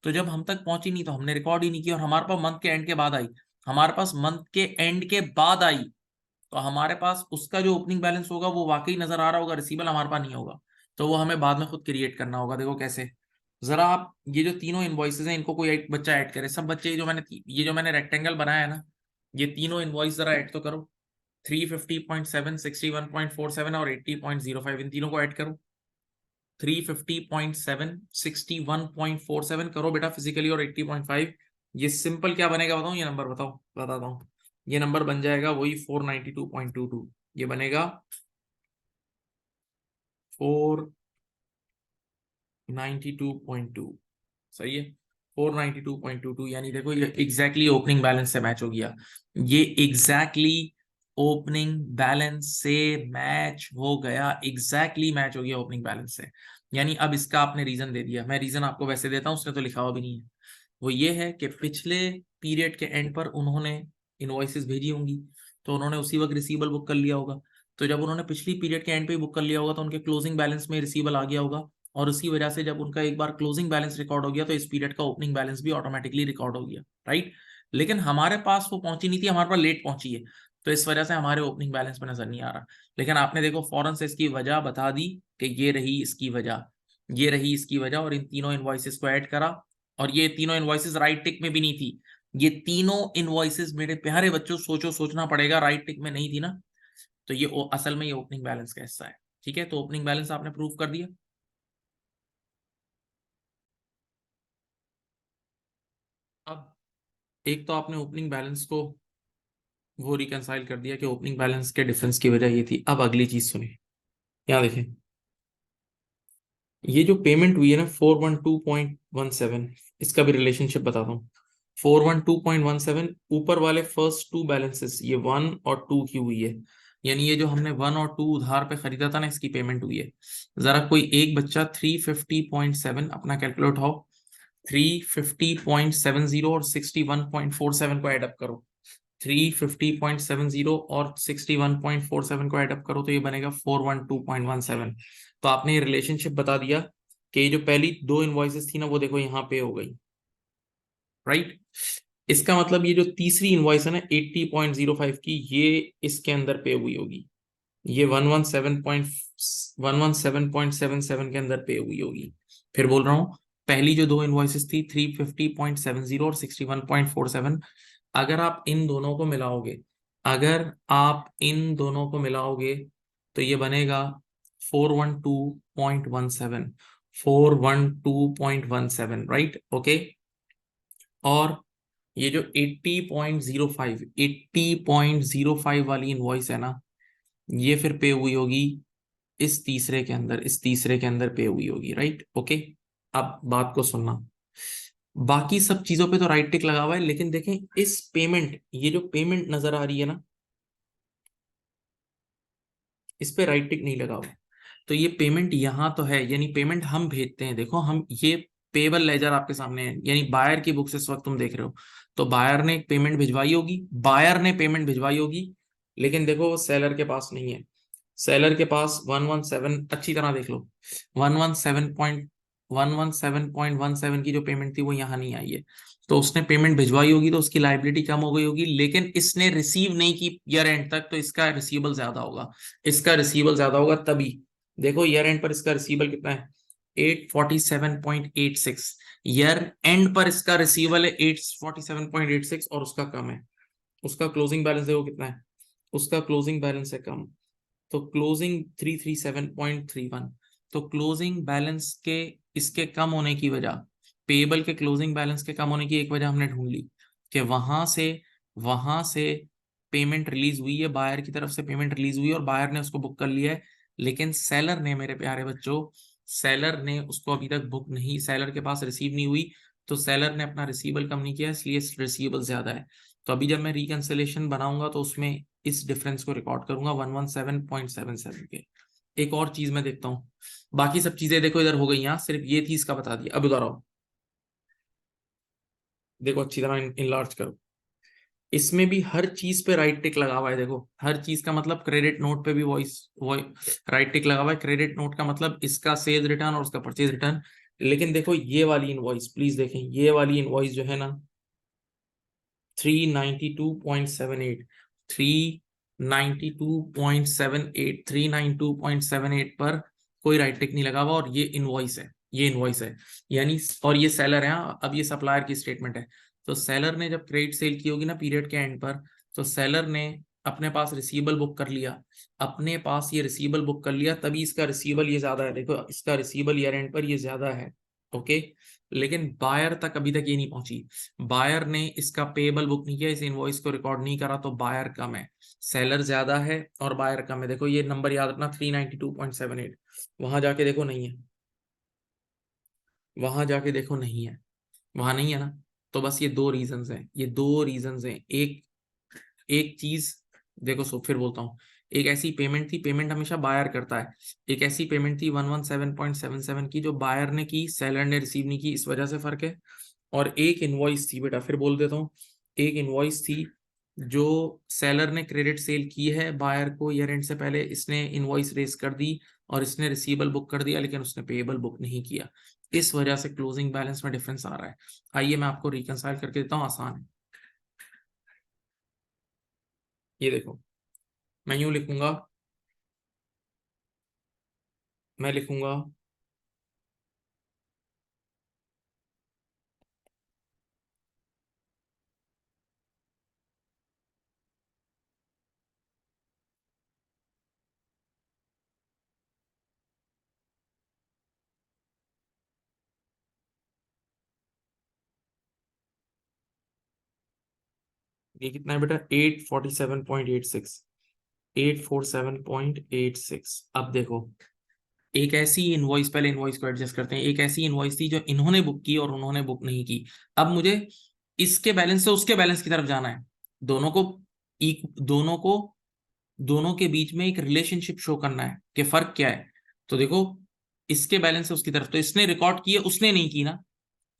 तो जब हम तक पहुंची नहीं तो हमने रिकॉर्ड ही नहीं किया, और हमारे पास मंथ के एंड के बाद आई, हमारे पास मंथ के एंड के बाद आई, तो हमारे पास उसका जो ओपनिंग बैलेंस होगा वो वाकई नजर आ रहा होगा, रिसीवेबल हमारे पास नहीं होगा। तो वो हमें बाद में खुद क्रिएट करना होगा। देखो कैसे, जरा आप ये जो तीनों इनवॉइसेस हैं इनको कोई एक बच्चा ऐड करे, सब बच्चे ये जो मैंने रेक्टेंगल बनाया है ना, ये तीनों इनवॉइस जरा ऐड तो करो। 350.7, 61.47 और 80.05, इन तीनों को ऐड करो। 350.7, 61.47 करो बेटा फिजिकली, और 80.5। ये सिंपल क्या बनेगा बताओ, ये नंबर बताओ, बताता हूँ। ये नंबर बन जाएगा वही 492.22, ये बनेगा 492.2, सही है। 492.22, यानी देखो ये एग्जैक्टली ओपनिंग बैलेंस से मैच हो गया। ये एग्जैक्टली ओपनिंग बैलेंस से मैच हो गया, एग्जैक्टली मैच हो गया ओपनिंग बैलेंस से। यानी अब इसका आपने रीजन दे दिया, मैं रीजन आपको वैसे देता हूँ, उसने तो लिखा हुआ भी नहीं है। वो ये है कि पिछले पीरियड के एंड पर उन्होंने इनवॉइसेस भेजी होंगी, तो उन्होंने उसी वक्त रिसीवेबल बुक कर लिया होगा। तो जब उन्होंने पिछली पीरियड के एंड पे बुक कर लिया होगा तो उनके क्लोजिंग बैलेंस में रिसीवेबल आ गया होगा, और उसी वजह से जब उनका एक बार क्लोजिंग बैलेंस रिकॉर्ड हो गया तो इस पीरियड का ओपनिंग बैलेंस भी ऑटोमेटिकली रिकॉर्ड हो गया, राइट। लेकिन हमारे पास वो पहुंची नहीं थी, हमारे पास लेट पहुंची है, तो इस वजह से हमारे ओपनिंग बैलेंस में नजर नहीं आ रहा। लेकिन आपने देखो फौरन से इसकी वजह बता दी कि ये रही इसकी वजह, ये रही इसकी वजह, और इन तीनों इनवॉइसेस को ऐड करा। और ये तीनों इनवॉइसेस राइट टिक में भी नहीं थी, ये तीनों इनवॉइसेस मेरे प्यारे बच्चों, सोचो, सोचना पड़ेगा, राइट टिक में नहीं थी ना, तो ये असल में ये ओपनिंग बैलेंस का हिस्सा है। ठीक है, तो ओपनिंग बैलेंस आपने प्रूव कर दिया। अब एक तो आपने ओपनिंग बैलेंस को वो रिकंसाइल कर दिया कि ओपनिंग बैलेंस के डिफरेंस की वजह ये थी। अब अगली चीज सुनिए, क्या देखें, ये जो पेमेंट हुई है ना 412.17, इसका भी रिलेशनशिप बताता हूँ। 412.17, ऊपर वाले फर्स्ट टू बैलेंसेस ये 1 और 2 की हुई है, यानी ये जो हमने 1 और 2 उधार पे खरीदा था ना, इसकी पेमेंट हुई है। जरा कोई एक बच्चा 350.7 अपना कैलकुलेट उठाओ, 350.70 और 61.47 को एडअप करो। 350.70 और 61.47 को एडअप करो तो ये बनेगा 412.17। तो आपने ये रिलेशनशिप बता दिया कि ये जो पहली दो इनवॉइसेस थी ना, वो देखो यहाँ पे हो गई, राइट। इसका मतलब ये जो तीसरी इनवॉइस है ना 80.05 की, ये इसके अंदर पे हुई होगी, ये 117.77 के अंदर पे हुई होगी। फिर बोल रहा हूँ, पहली जो दो इनवॉइसेस थी 350.70 और 61.47, अगर आप इन दोनों को मिलाओगे, अगर आप इन दोनों को मिलाओगे तो ये बनेगा 412.17, 412.17, राइट, ओके। और ये जो 80.05, 80.05 वाली इनवॉइस है ना, ये फिर पे हुई होगी इस तीसरे के अंदर, इस तीसरे के अंदर पे हुई होगी, राइट, ओके। अब बात को सुनना, बाकी सब चीजों पे तो राइट टिक लगा हुआ है, लेकिन देखें इस पेमेंट, ये जो पेमेंट नजर आ रही है ना, इस पे राइट टिक नहीं लगा हुआ। तो ये पेमेंट यहाँ तो है, यानी पेमेंट हम भेजते हैं, देखो हम ये पेबल लेजर आपके सामने है, यानी बायर की बुक से इस वक्त तुम देख रहे हो, तो बायर ने एक पेमेंट भिजवाई होगी, बायर ने पेमेंट भिजवाई होगी, लेकिन देखो वो सेलर के पास नहीं है। सेलर के पास 117, अच्छी तरह देख लो, 117. 117.17 की जो पेमेंट थी वो यहाँ नहीं आई है, तो उसने पेमेंट भिजवाई होगी तो उसकी लाइबिलिटी कम हो गई होगी, लेकिन इसने रिसीव नहीं की ईयर एंड तक, तो इसका रिसीवेबल ज्यादा होगा, इसका रिसीवेबल ज्यादा होगा तभी। देखो ईयर एंड पर इसका रिसीवेबल कितना है, 847.86, ईयर एंड पर इसका रिसीवेबल है 847.86 और उसका कम है, उसका क्लोजिंग बैलेंस देखो कितना है, उसका क्लोजिंग बैलेंस है कम, तो क्लोजिंग 337.31, तो क्लोजिंग बैलेंस के इसके कम होने की वजह, पेबल के क्लोजिंग बैलेंस के कम होने की एक वजह हमने ढूंढ ली कि वहां से पेमेंट रिलीज हुई है, बायर की तरफ से पेमेंट रिलीज हुई है और बायर ने उसको बुक कर लिया है, लेकिन सेलर ने, मेरे प्यारे बच्चों, सेलर ने उसको अभी तक बुक नहीं, सेलर के पास रिसीव नहीं हुई, तो सेलर ने अपना रिसीवेबल कम नहीं किया, इसलिए रिसीवेबल ज्यादा है। तो अभी जब मैं रिकंसिलेशन बनाऊंगा तो उसमें इस डिफरेंस को रिकॉर्ड करूंगा 117.77 के। एक और चीज मैं देखता हूँ, बाकी सब चीजें देखो इधर हो गई, यहाँ सिर्फ ये थी इसका बता दिया। अब उधर आओ, देखो अच्छी तरह इनलार्ज करो, इसमें भी हर चीज पे राइट टिक लगा हुआ है, देखो हर चीज का मतलब, क्रेडिट नोट पे भी वॉइस राइट टिक लगा हुआ है, क्रेडिट नोट का मतलब इसका सेल्स रिटर्न और उसका परचेज रिटर्न। लेकिन देखो ये वाली इनवॉइस प्लीज देखें, ये वाली इनवॉइस जो है ना 392.78, 392.78, 392.78 पर कोई राइट टिक नहीं लगा हुआ और ये इनवॉइस है, ये इनवॉइस है यानी, और ये सेलर है। अब ये सप्लायर की स्टेटमेंट है, तो सेलर ने जब क्रेडिट सेल की होगी ना पीरियड के एंड पर, तो सेलर ने अपने पास रिसीवेबल बुक कर लिया, अपने पास ये रिसीवेबल बुक कर लिया, तभी इसका रिसीवेबल ये ज्यादा है, देखो इसका रिसीवेबल ईयर एंड पर ये ज्यादा है, ओके। लेकिन बायर तक अभी तक ये नहीं पहुंची, बायर ने इसका पेबल बुक नहीं किया, इस इनवॉइस को रिकॉर्ड नहीं करा, तो बायर कम है, सेलर ज्यादा है और बायर कम है। देखो ये नंबर याद रखना 392.78, वहां जाके देखो नहीं है, वहां जाके देखो नहीं है, वहां नहीं है ना। तो बस ये दो रीजंस हैं, ये दो रीजंस हैं। एक एक चीज देखो, सो फिर बोलता हूँ, एक ऐसी पेमेंट थी, पेमेंट हमेशा बायर करता है, एक ऐसी पेमेंट थी 117.77 की जो बायर ने की, सेलर ने रिसीव नहीं की, इस वजह से फर्क है। और एक इनवॉइस थी बेटा, फिर बोल देता हूँ, एक इनवॉइस थी जो सेलर ने क्रेडिट सेल की है बायर को ईयर एंड से पहले, इसने इनवॉइस रेस कर दी और इसने रिसीवेबल बुक कर दिया, लेकिन उसने पेएबल बुक नहीं किया, इस वजह से क्लोजिंग बैलेंस में डिफरेंस आ रहा है। आइए मैं आपको रिकंसाइल करके देता हूँ, आसान है। ये देखो, मैं यूं लिखूंगा, मैं लिखूंगा ये कितना है बेटा, 847.86, 847.86। अब देखो, एक ऐसी इनवॉइस, पहले इनवॉइस को एडजस्ट करते हैं, एक ऐसी इनवॉइस थी जो इन्होंने बुक की और उन्होंने बुक नहीं की। अब मुझे इसके बैलेंस से उसके बैलेंस की तरफ जाना है, दोनों को दोनों को, दोनों के बीच में एक रिलेशनशिप शो करना है कि फर्क क्या है। तो देखो, इसके बैलेंस से उसकी तरफ, तो इसने रिकॉर्ड किए, उसने नहीं की ना,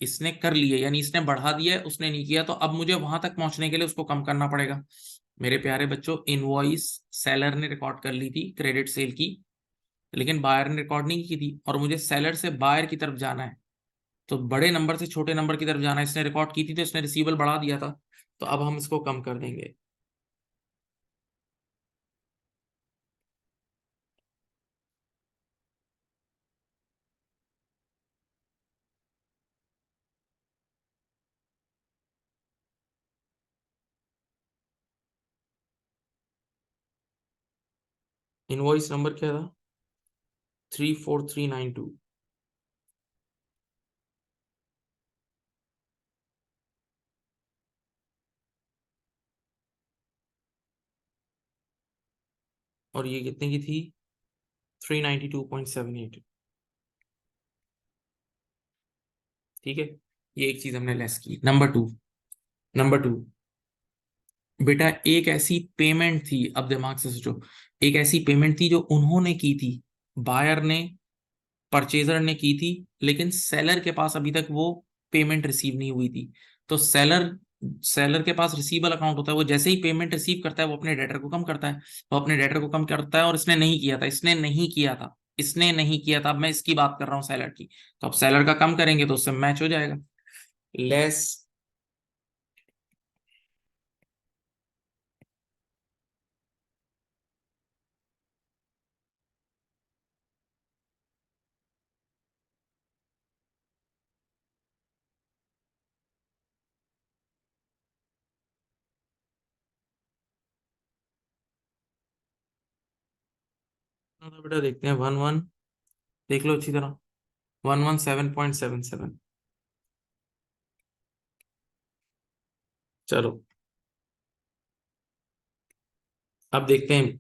इसने कर लिए, यानी इसने बढ़ा दिया है, उसने नहीं किया, तो अब मुझे वहां तक पहुंचने के लिए उसको कम करना पड़ेगा। मेरे प्यारे बच्चों, इनवॉइस सेलर ने रिकॉर्ड कर ली थी क्रेडिट सेल की, लेकिन बायर ने रिकॉर्ड नहीं की थी, और मुझे सेलर से बायर की तरफ जाना है, तो बड़े नंबर से छोटे नंबर की तरफ जाना है, इसने रिकॉर्ड की थी तो इसने रिसीवेबल बढ़ा दिया था, तो अब हम इसको कम कर देंगे। इनवॉइस नंबर क्या था, 34392, और ये कितने की थी, 392.78, ठीक है। ये एक चीज हमने लेस की। नंबर टू बेटा, एक ऐसी पेमेंट थी, अब दिमाग से सोचो, एक ऐसी पेमेंट थी जो उन्होंने की थी, बायर ने, परचेजर ने की थी, लेकिन सेलर के पास अभी तक वो पेमेंट रिसीव नहीं हुई थी। तो सेलर सेलर के पास रिसीवेबल अकाउंट होता है, वो जैसे ही पेमेंट रिसीव करता है वो अपने डेटर को कम करता है, वो अपने डेटर को कम करता है, और इसने नहीं किया था, इसने नहीं किया था, इसने नहीं किया था, अब मैं इसकी बात कर रहा हूँ सेलर की, तो अब सेलर का कम करेंगे तो उससे मैच हो जाएगा। लेस बेटा देखते हैं, 11, देख लो अच्छी तरह, 117.77। चलो अब देखते हैं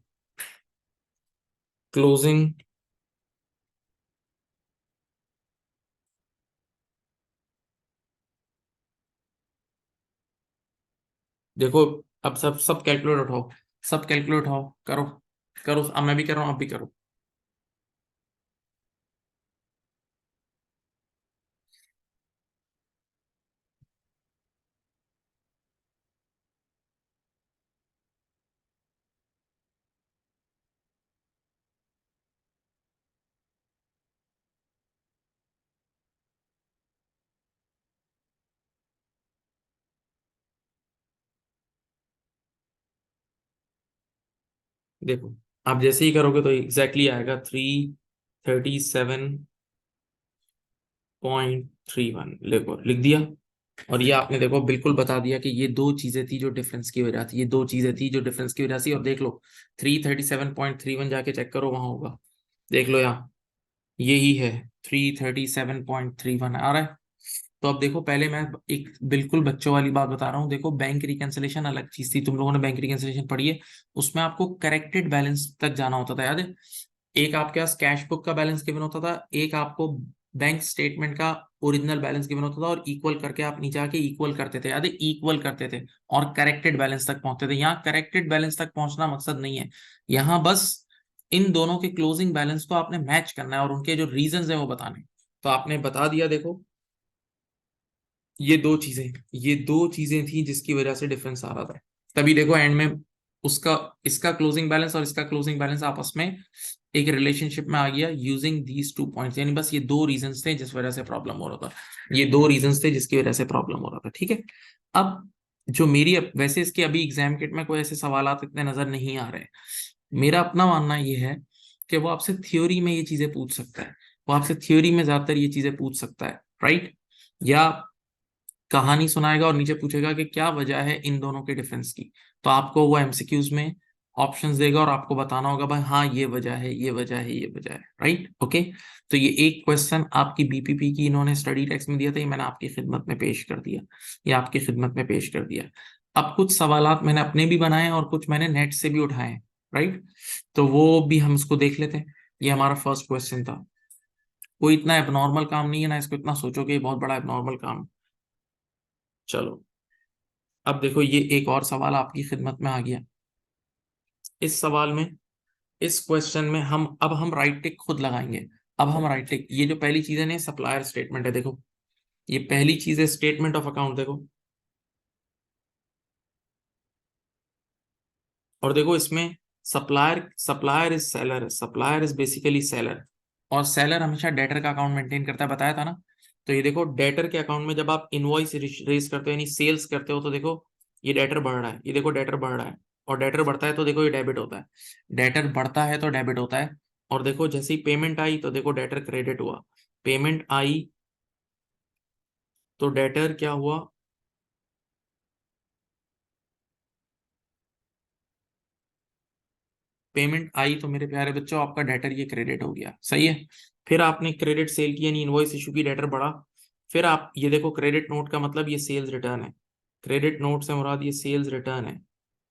क्लोजिंग। देखो अब सब सब कैलकुलेट उठाओ, सब कैलकुलेट उठाओ, करो करो, अब मैं भी कर रहा हूँ, आप भी करो। देखो आप जैसे ही करोगे तो एग्जैक्टली आएगा 337.31, देखो लिख दिया। और ये आपने देखो बिल्कुल बता दिया कि ये दो चीजें थी जो डिफरेंस की वजह थी, ये दो चीजें थी जो डिफरेंस की वजह थी। और देख लो 337.31 जाके चेक करो, वहां होगा, देख लो यहाँ, यही है 337.31 आ रहा है। तो अब देखो पहले मैं एक बिल्कुल बच्चों वाली बात बता रहा हूँ, देखो बैंक रिकैंसिलेशन अलग चीज थी, तुम लोगों ने बैंक रिकैंसिलेशन पढ़ी है, उसमें आपको करेक्टेड बैलेंस तक जाना होता था, याद है? एक आपके पास कैश बुक का बैलेंस गिवन होता था, एक आपको बैंक स्टेटमेंट का ओरिजिनल बैलेंस गिवन होता था, और इक्वल करके आप नीचे आके इक्वल करते थे, याद है? इक्वल करते थे और करेक्टेड बैलेंस तक पहुंचते थे। यहाँ करेक्टेड बैलेंस तक पहुंचना मकसद नहीं है, यहाँ बस इन दोनों के क्लोजिंग बैलेंस को आपने मैच करना है और उनके जो रीजंस है वो बताने। तो आपने बता दिया, देखो ये दो चीजें थी जिसकी वजह से डिफरेंस आ रहा था। तभी देखो एंड में उसका, इसका क्लोजिंग बैलेंस और इसका क्लोजिंग बैलेंस आपस में एक रिलेशनशिप में आ गया यूजिंग दीज 2 पॉइंट्स, यानी बस ये दो रीजंस थे जिस वजह से प्रॉब्लम हो रहा था, ये दो रीजंस थे जिसकी वजह से प्रॉब्लम हो रहा था, ठीक है। अब जो मेरी वैसे इसके अभी एग्जाम किट में कोई ऐसे सवालात इतने नजर नहीं आ रहे, मेरा अपना मानना ये है कि वो आपसे थ्योरी में ये चीजें पूछ सकता है, वो आपसे थ्योरी में ज्यादातर ये चीजें पूछ सकता है, राइट? या कहानी सुनाएगा और नीचे पूछेगा कि क्या वजह है इन दोनों के डिफरेंस की, तो आपको वो एमसीक्यूज में ऑप्शंस देगा और आपको बताना होगा भाई हाँ ये वजह है, ये वजह है, ये वजह है, राइट? ओके। तो ये एक क्वेश्चन आपकी बीपीपी की इन्होंने स्टडी टेक्स्ट में दिया था, ये मैंने आपकी खिदमत में पेश कर दिया, ये आपकी खिदमत में पेश कर दिया। अब कुछ सवालात मैंने अपने भी बनाए और कुछ मैंने नेट से भी उठाए, राइट? तो वो भी हम इसको देख लेते हैं। ये हमारा फर्स्ट क्वेश्चन था, कोई इतना एबनॉर्मल काम नहीं है ना, इसको इतना सोचो कि ये बहुत बड़ा एबनॉर्मल काम। चलो अब देखो ये एक और सवाल आपकी खिदमत में आ गया। इस सवाल में, इस क्वेश्चन में हम राइट टिक खुद लगाएंगे। अब हम राइट टिक, ये जो पहली चीज है ना सप्लायर स्टेटमेंट है, देखो ये पहली चीज है स्टेटमेंट ऑफ अकाउंट, देखो। और देखो इसमें supplier supplier is seller, supplier is basically seller, और सेलर हमेशा डेटर का अकाउंट मेंटेन करता है, बताया था ना। तो ये देखो डेटर के अकाउंट में जब आप इनवॉइस रेज करते हो यानी सेल्स करते हो, तो देखो ये डेटर बढ़ रहा है, ये देखो डेटर बढ़ रहा है, और डेटर बढ़ता है तो देखो ये डेबिट होता है, डेटर बढ़ता है तो डेबिट होता है। और देखो जैसे ही पेमेंट आई तो देखो डेटर क्रेडिट हुआ, पेमेंट आई तो डेटर क्या हुआ, पेमेंट आई तो मेरे प्यारे बच्चों आपका डेटर ये क्रेडिट हो गया, सही है। फिर आपने क्रेडिट सेल की यानी इनवॉइस इशू की, डेटर बढ़ा। फिर आप ये देखो क्रेडिट नोट का मतलब ये सेल्स रिटर्न है, क्रेडिट नोट से मुराद ये सेल्स रिटर्न है,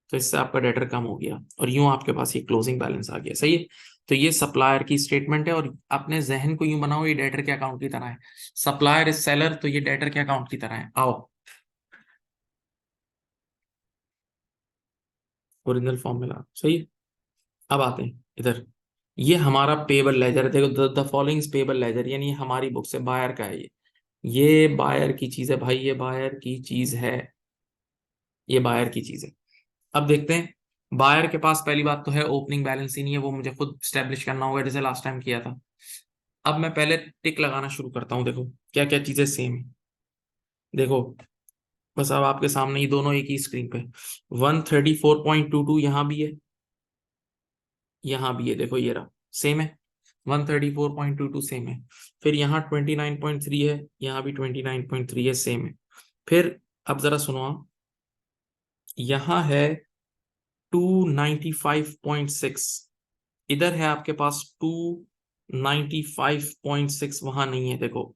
तो इससे आपका डेटर कम हो गया और यूं आपके पास ये क्लोजिंग बैलेंस आ गया, सही है। तो ये सप्लायर की स्टेटमेंट है और अपने जहन को यूं बनाओ ये डेटर के अकाउंट की तरह है, सप्लायर इज सेलर तो ये डेटर के अकाउंट की तरह है। आओ ओरिजिनल फॉर्म मिला, सही है। अब आते हैं इधर, ये हमारा पेबल लेजर है, देखो द फॉलोइंग पेबल लेजर, यानी ये हमारी बुक से बायर का है, ये बायर की चीज है भाई, ये बायर की चीज है, ये बायर की चीज है। अब देखते हैं बायर के पास पहली बात तो है ओपनिंग बैलेंस ही नहीं है, वो मुझे खुद स्टेब्लिश करना होगा जैसे लास्ट टाइम किया था। अब मैं पहले टिक लगाना शुरू करता हूँ, देखो क्या क्या चीजें सेम है। देखो बस अब आपके सामने ही दोनों एक ही स्क्रीन पे, 134.22 यहाँ भी है, यहाँ भी है, देखो ये रहा, सेम है। 134.22 सेम है। फिर यहाँ 29.3 है, यहाँ भी 29.3 है, सेम है। फिर अब जरा सुनो आप, यहाँ है 295.6, इधर है आपके पास 295.6, वहां नहीं है, देखो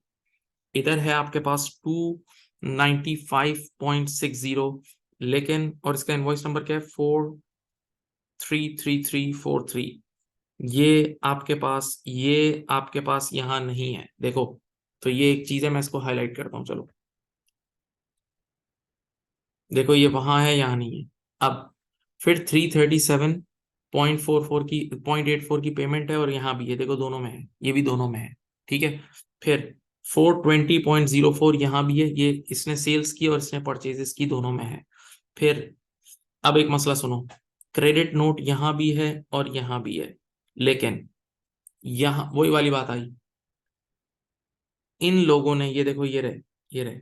इधर है आपके पास 295.60, लेकिन और इसका इनवॉइस नंबर क्या है, 433343। ये आपके पास यहाँ नहीं है, देखो। तो ये एक चीज है, मैं इसको हाईलाइट करता हूँ, चलो देखो ये वहां है, यहाँ नहीं है। अब फिर 337.44 की 0.84 की पेमेंट है, और यहाँ भी है, देखो दोनों में है, ये भी दोनों में है, ठीक है। फिर 420.04 यहाँ भी है, ये इसने सेल्स की और इसने परचेजेस की, दोनों में है। फिर अब एक मसला सुनो, क्रेडिट नोट यहाँ भी है और यहाँ भी है, लेकिन यहाँ वही वाली बात आई, इन लोगों ने, ये देखो ये रहे,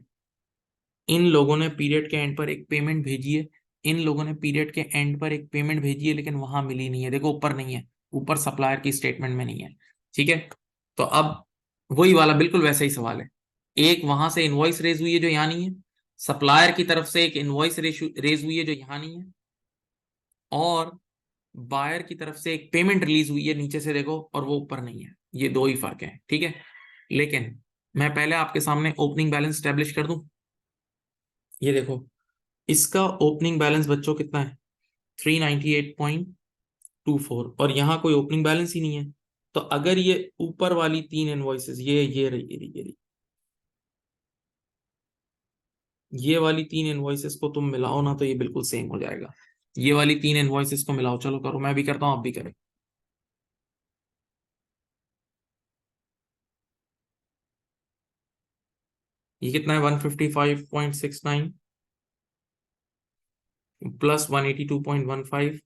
इन लोगों ने पीरियड के एंड पर एक पेमेंट भेजी है, इन लोगों ने पीरियड के एंड पर एक पेमेंट भेजी है, लेकिन वहां मिली नहीं है, देखो ऊपर नहीं है, ऊपर सप्लायर की स्टेटमेंट में नहीं है, ठीक है। तो अब वही वाला बिल्कुल वैसा ही सवाल है, एक वहां से इनवॉइस रेज हुई है जो यहाँ नहीं है, सप्लायर की तरफ से एक इनवॉइस रेज हुई है जो यहाँ नहीं है, और बायर की तरफ से एक पेमेंट रिलीज हुई है नीचे से, देखो, और वो ऊपर नहीं है, ये दो ही फर्क है, ठीक है। लेकिन मैं पहले आपके सामने ओपनिंग बैलेंस स्टेब्लिश कर दूं, ये देखो, इसका ओपनिंग बैलेंस बच्चों कितना है, 398.24, और यहाँ कोई ओपनिंग बैलेंस ही नहीं है। तो अगर ये ऊपर वाली तीन इनवॉइसेस, ये वाली तीन इनवॉइसेस को तुम मिलाओ ना, तो ये बिल्कुल सेम हो जाएगा। ये वाली तीन इनवॉइसेस को मिलाओ, चलो करो, मैं भी करता हूँ, आप भी करें। ये कितना है, 155.69 प्लस 182.15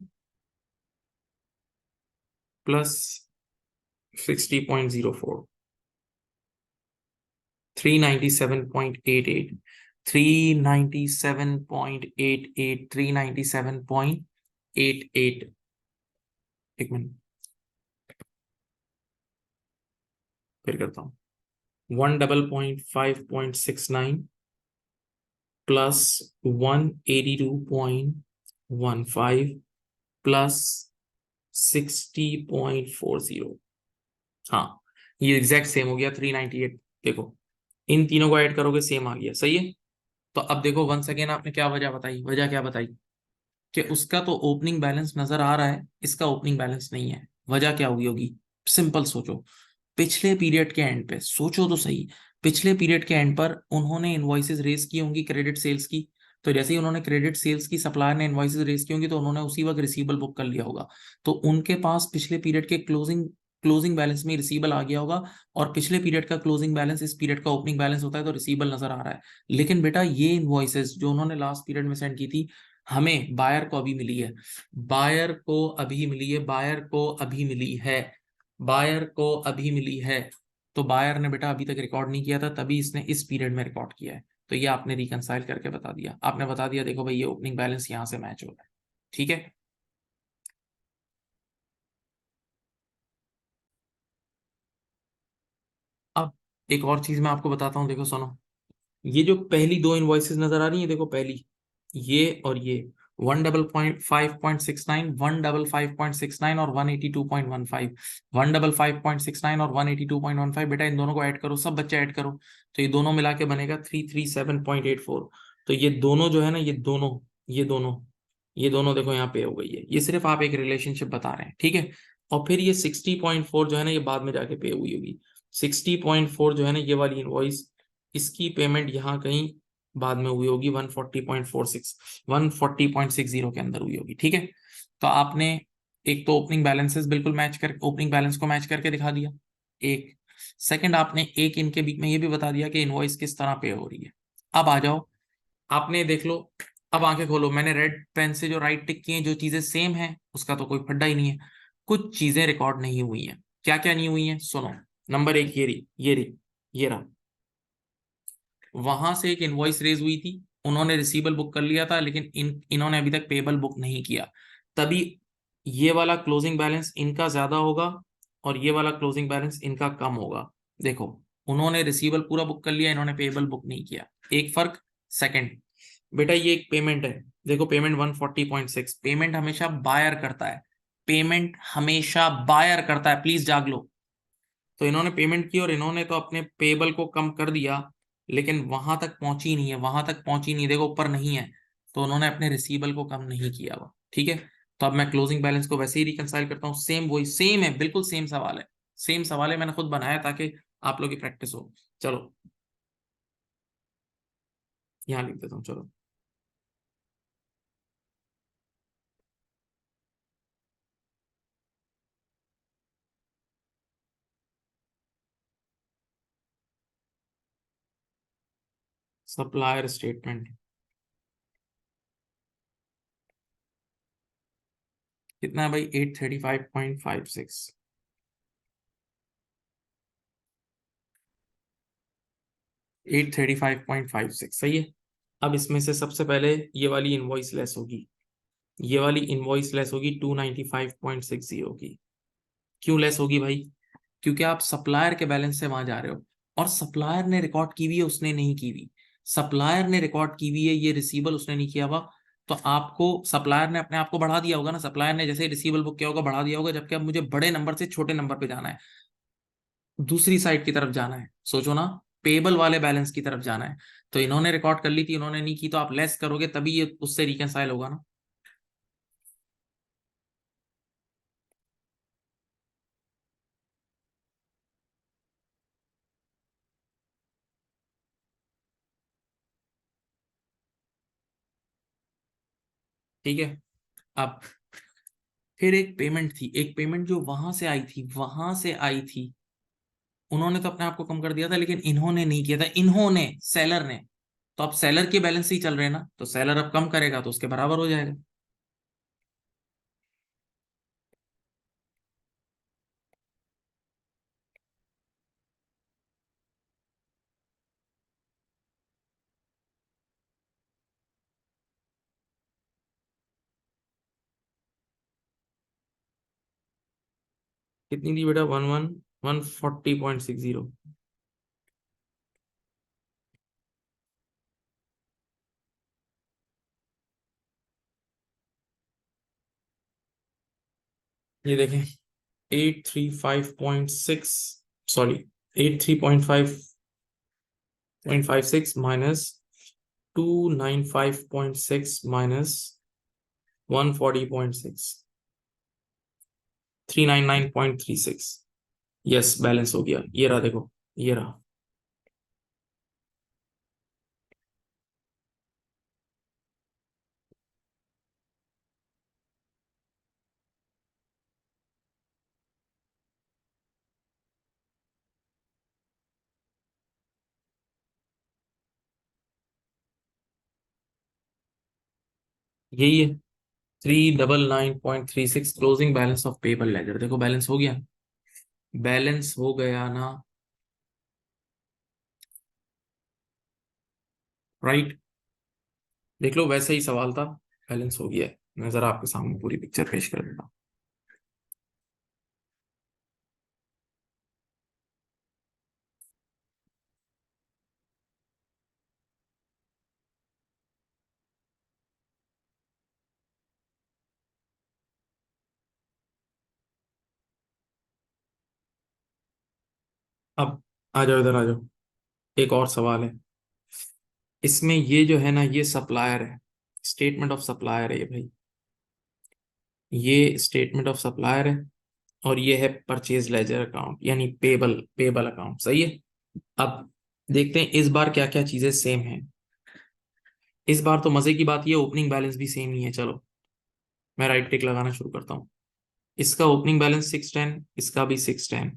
प्लस 60.04, 397.88, 397.88, 397.88। एक मिनट फिर करता हूँ, 155.69 प्लस 182.15 प्लस 60.40। हाँ, ये एग्जैक्ट सेम हो गया, 398। देखो इन तीनों को ऐड करोगे, सेम आ गया, सही है। तो अब देखो वंस अगेन, आपने क्या वजह बताई, वजह क्या बताई, कि उसका तो ओपनिंग बैलेंस नजर आ रहा है, इसका ओपनिंग बैलेंस नहीं है। वजह क्या हुई होगी, सिंपल सोचो, पिछले पीरियड के एंड पे सोचो तो सही, पिछले पीरियड के एंड पर उन्होंने इनवॉइसेस रेज की होंगी क्रेडिट सेल्स की, तो जैसे ही उन्होंने क्रेडिट सेल्स की, सप्लायर ने इनवॉइसेस रेज की होंगी, तो उन्होंने उसी वक्त रिसीवेबल बुक कर लिया होगा, तो उनके पास पिछले पीरियड के क्लोजिंग क्लोजिंग बैलेंस में रिसीवेबल आ गया होगा, और पिछले पीरियड का क्लोजिंग बैलेंस इस पीरियड का ओपनिंग बैलेंस होता है, तो रिसीवेबल नजर आ रहा है। लेकिन बेटा ये इनवॉइसेस जो उन्होंने लास्ट पीरियड में सेंड की थी, हमें बायर को अभी मिली है, बायर को अभी मिली है, बायर को अभी मिली है, बायर को अभी मिली है। तो बायर ने बेटा अभी तक रिकॉर्ड नहीं किया था, तभी इसने इस पीरियड में रिकॉर्ड किया है। तो ये आपने रिकंसाइल करके बता दिया, आपने बता दिया देखो भाई ये ओपनिंग बैलेंस यहाँ से मैच हो रहा है, ठीक है। अब एक और चीज मैं आपको बताता हूँ, देखो सुनो, ये जो पहली दो इनवॉइसेस नजर आ रही है, देखो पहली, ये और ये, 155.69, 155.69 और 182.15, 155.69 और 182.15, बेटा इन दोनों को ऐड करो, सब बच्चे ऐड करो, तो ये दोनों मिला के बनेगा 337.84। तो ये दोनों जो है ना, ये दोनों देखो यहाँ पे हो गई है, ये सिर्फ आप एक रिलेशनशिप बता रहे हैं, ठीक है। और फिर ये 60.4 जो है ना, ये बाद में जाके पे हुई होगी, 60.4 जो है ना, ये वाली इनवॉइस, इसकी पेमेंट यहाँ कहीं बाद में हुई होगी, 140.60 के अंदर हुई होगी, ठीक है। तो आपने एक तो ओपनिंग बैलेंसेस बिल्कुल मैच कर, ओपनिंग बैलेंस को मैच करके दिखा दिया, एक सेकंड आपने एक इनके बीच में ये भी बता दिया कि इनवॉइस किस तरह पे हो रही है। अब आ जाओ, आपने देख लो, अब आंखें खोलो, मैंने रेड पेन से जो राइट टिक किए, जो चीजें सेम है उसका तो कोई फड्डा ही नहीं है। कुछ चीजें रिकॉर्ड नहीं हुई हैं। क्या क्या नहीं हुई हैं, सुनो। नंबर एक, ये रहा। वहां से एक इनवॉइस रेज हुई थी, उन्होंने रिसीवेबल बुक कर लिया था, लेकिन इन्होंने अभी तक पेबल बुक नहीं किया। तभी ये वाला क्लोजिंग बैलेंस इनका ज्यादा होगा और ये वाला क्लोजिंग बैलेंस इनका कम होगा। देखो, उन्होंने रिसीवेबल पूरा बुक कर लिया, इन्होंने पेबल बुक नहीं किया। एक फर्क। सेकंड, बेटा ये एक पेमेंट है। देखो पेमेंट 140.6, पेमेंट हमेशा बायर करता है। पेमेंट हमेशा बायर करता है, प्लीज जाग लो। तो इन्होंने पेमेंट की और इन्होंने तो अपने पेबल को कम कर दिया, लेकिन वहां तक पहुंची नहीं है, वहां तक पहुंची नहीं, देखो ऊपर नहीं है। तो उन्होंने अपने रिसीवेबल को कम नहीं किया हुआ, ठीक है। तो अब मैं क्लोजिंग बैलेंस को वैसे ही रिकंसाइल करता हूँ, सेम वही सेम है, बिल्कुल सेम सवाल है। सेम सवाल है, मैंने खुद बनाया ताकि आप लोग की प्रैक्टिस हो। चलो यहाँ लिख देता हूँ, चलो। सप्लायर स्टेटमेंट कितना है भाई, 835.56। 835.56 सही है। अब इसमें से सबसे पहले ये वाली इनवॉइस लेस होगी, ये वाली इनवॉइस लेस होगी 295.60 की। क्यों लेस होगी भाई? क्योंकि आप सप्लायर के बैलेंस से वहां जा रहे हो, और सप्लायर ने रिकॉर्ड की हुई है, उसने नहीं की हुई। सप्लायर ने रिकॉर्ड की हुई है, ये रिसीवेबल उसने नहीं किया हुआ। तो आपको सप्लायर ने अपने आप को बढ़ा दिया होगा ना, सप्लायर ने जैसे रिसीवेबल बुक किया होगा बढ़ा दिया होगा, जबकि अब मुझे बड़े नंबर से छोटे नंबर पे जाना है, दूसरी साइड की तरफ जाना है, सोचो ना, पेबल वाले बैलेंस की तरफ जाना है। तो इन्होंने रिकॉर्ड कर ली थी, इन्होंने नहीं की, तो आप लेस करोगे तभी ये उससे रिकंसाइल होगा ना। ठीक है। अब फिर एक पेमेंट थी, एक पेमेंट जो वहां से आई थी, वहां से आई थी। उन्होंने तो अपने आप को कम कर दिया था, लेकिन इन्होंने नहीं किया था, इन्होंने, सेलर ने। तो अब सेलर के बैलेंस ही चल रहे हैं ना, तो सेलर अब कम करेगा तो उसके बराबर हो जाएगा। कितनी थी बेटा, 140.60। ये देखें, 835.6, sorry, 83.5.56 minus 295.6 minus 140.6, 399.36। Yes, balance हो गया, ये रहा देखो, ये रहा। यही है, 399.36 closing balance of payable laser. देखो बैलेंस हो गया, बैलेंस हो गया ना, राइट। देख लो वैसे ही सवाल था, बैलेंस हो गया है। मैं जरा आपके सामने पूरी पिक्चर पेश कर देता हूँ। अब आ जाओ इधर, आ जाओ। एक और सवाल है, इसमें ये जो है ना, ये सप्लायर है, स्टेटमेंट ऑफ सप्लायर है ये भाई, ये स्टेटमेंट ऑफ सप्लायर है। और ये है परचेज लेजर अकाउंट, यानी पेबल पेबल अकाउंट, सही है। अब देखते हैं इस बार क्या क्या चीजें सेम हैं। इस बार तो मजे की बात ये, ओपनिंग बैलेंस भी सेम ही है। चलो मैं राइट टिक लगाना शुरू करता हूँ। इसका ओपनिंग बैलेंस 610, इसका भी 610।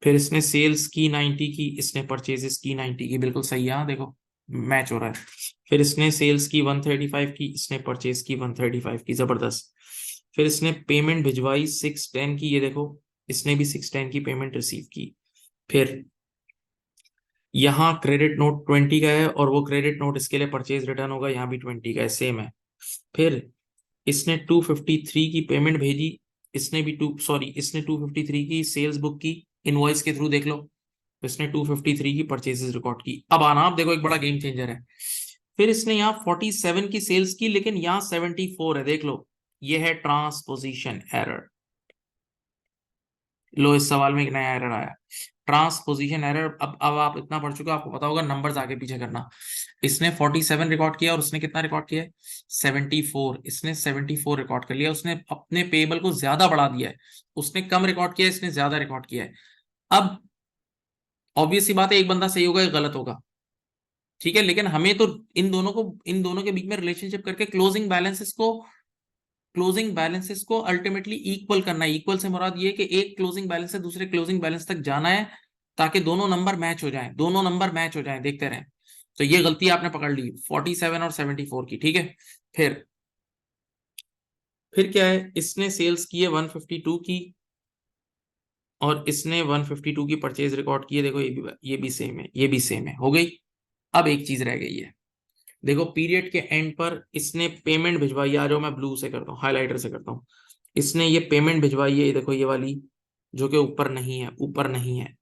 फिर इसने सेल्स की 90 की, इसने परचेजेस की 90 की, बिल्कुल सही है, हाँ देखो मैच हो रहा है। फिर इसने सेल्स की 135 की, इसने परचेज की 135 की, जबरदस्त। फिर इसने पेमेंट भिजवाई 610 की, ये देखो इसने भी 610 की पेमेंट रिसीव की। फिर यहाँ क्रेडिट नोट 20 का है और वो क्रेडिट नोट इसके लिए परचेज रिटर्न होगा, यहाँ भी 20 का है, सेम है। फिर इसने 253 की पेमेंट भेजी, इसने भी इसने 253 की सेल्स बुक की, इनवॉइस के थ्रू देख लो। तो इसने 253 की परचेजेस रिकॉर्ड की। अब आना, आप देखो एक बड़ा गेम चेंजर है। फिर इसने यहाँ 47 की सेल्स की, लेकिन यहाँ 74 है, देख लो, ये है ट्रांसपोजिशन एरर। लो, इस सवाल में एक नया एरर आया, ट्रांसपोजिशन एरर। अब आप इतना पढ़ चुके हो, आपको पता होगा नंबर्स आगे पीछे करना। इसने 47 रिकॉर्ड किया और उसने कितना रिकॉर्ड किया है, 74। इसने 74 रिकॉर्ड कर लिया, उसने अपने पेबल को ज्यादा बढ़ा दिया है। उसने कम रिकॉर्ड किया है, इसने ज्यादा रिकॉर्ड किया है। अब ऑब्वियस सी बात है, एक बंदा सही होगा, एक गलत होगा, ठीक है, लेकिन हमें तो इन दोनों के बीच में रिलेशनशिप करके क्लोजिंग बैलेंसेस को अल्टीमेटली इक्वल करना है। इक्वल से मुराद ये है कि एक क्लोजिंग बैलेंस से दूसरे क्लोजिंग बैलेंस तक जाना है, ताकि दोनों नंबर मैच हो जाएं, दोनों नंबर मैच हो जाएं, देखते रहें। तो ये गलती आपने पकड़ ली 47 और 74 की, ठीक है। फिर क्या है, इसने सेल्स की है 152 की और इसने 152 की परचेज रिकॉर्ड की है, देखो ये भी सेम है, ये भी सेम है, हो गई। अब एक चीज रह गई है, देखो पीरियड के एंड पर इसने पेमेंट भिजवाई, आ जाओ मैं ब्लू से करता हूँ, हाईलाइटर से करता हूँ। इसने ये पेमेंट भिजवाई है, ये देखो ये वाली, जो कि ऊपर नहीं है, ऊपर नहीं है,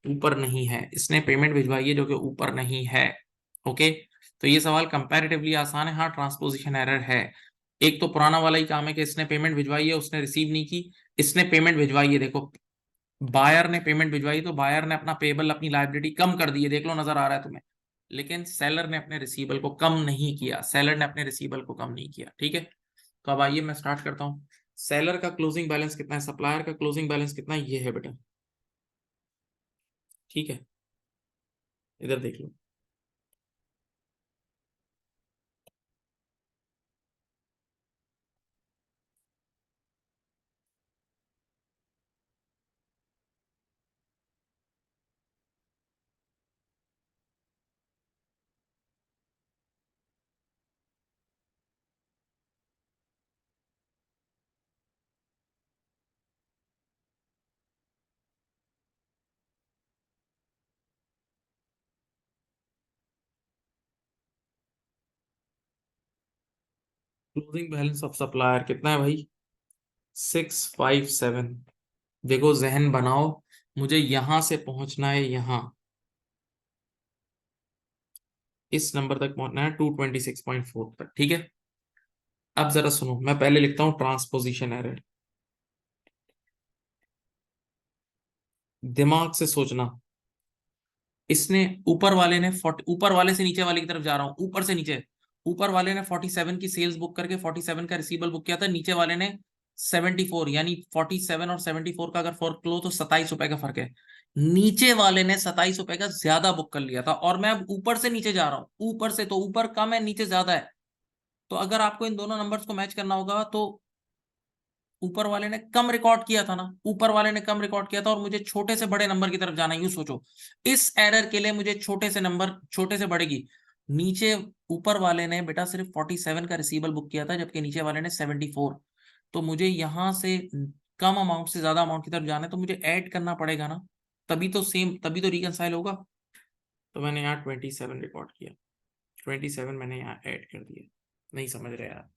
ऊपर नहीं है, इसने पेमेंट भिजवाई है जो कि ऊपर नहीं है। ओके, तो ये सवाल कंपैरेटिवली आसान है। हाँ, ट्रांसपोजिशन एरर है। एक तो पुराना वाला ही काम है कि इसने पेमेंट भिजवाई है, उसने रिसीव नहीं की। इसने पेमेंट भिजवाई है, देखो बायर ने पेमेंट भिजवाई, तो बायर ने अपना पेबल, अपनी लाइबिलिटी कम कर दी है, देख लो, नजर आ रहा है तुम्हें। लेकिन सेलर ने अपने रिसीबल को कम नहीं किया, सेलर ने अपने रिसीबल को कम नहीं किया, ठीक है। तो अब आइए मैं स्टार्ट करता हूँ। सेलर का क्लोजिंग बैलेंस कितना है, सप्लायर का क्लोजिंग बैलेंस कितना है, ये है बेटा, ठीक है, इधर देख लो। क्लोजिंग बैलेंस ऑफ सप्लायर कितना है भाई, 657। देखो जहन बनाओ, मुझे यहां से पहुंचना है, यहां इस नंबर तक पहुंचना है 226.4 तक, ठीक है। अब जरा सुनो, मैं पहले लिखता हूं ट्रांसपोजिशन एरर, दिमाग से सोचना। इसने ऊपर वाले ने 40, ऊपर वाले से नीचे वाले की तरफ जा रहा हूं, ऊपर से नीचे। ऊपर वाले ने 47 की सेल्स बुक करके 47 का रिसीवल बुक किया था, नीचे वाले ने 74, यानी 47 और 74 का अगर फर्क लो तो 27 रुपए का फर्क है। नीचे वाले ने 27 रुपए का ज्यादा बुक कर लिया था, और मैं अब ऊपर से नीचे जा रहा हूं, ऊपर से, तो ऊपर कम है, नीचे ज्यादा है। तो अगर आपको इन दोनों नंबर्स को मैच करना होगा, तो ऊपर वाले ने कम रिकॉर्ड किया था ना, ऊपर वाले ने कम रिकॉर्ड किया था, और मुझे छोटे से बड़े नंबर की तरफ जाना है, यूं सोचो। इस एरर के लिए मुझे छोटे से नंबर, छोटे से बड़े की, नीचे ऊपर वाले ने बेटा सिर्फ 47 का रिसीवल बुक किया था, जबकि नीचे वाले ने 74। तो मुझे यहां से कम अमाउंट से ज्यादा अमाउंट की तरफ जाना है, तो मुझे ऐड करना पड़ेगा ना, तभी तो रिकनसाइल होगा। तो मैंने यहाँ 27 रिकॉर्ड किया, 27 मैंने यहाँ ऐड कर दिया। नहीं समझ रहे यार,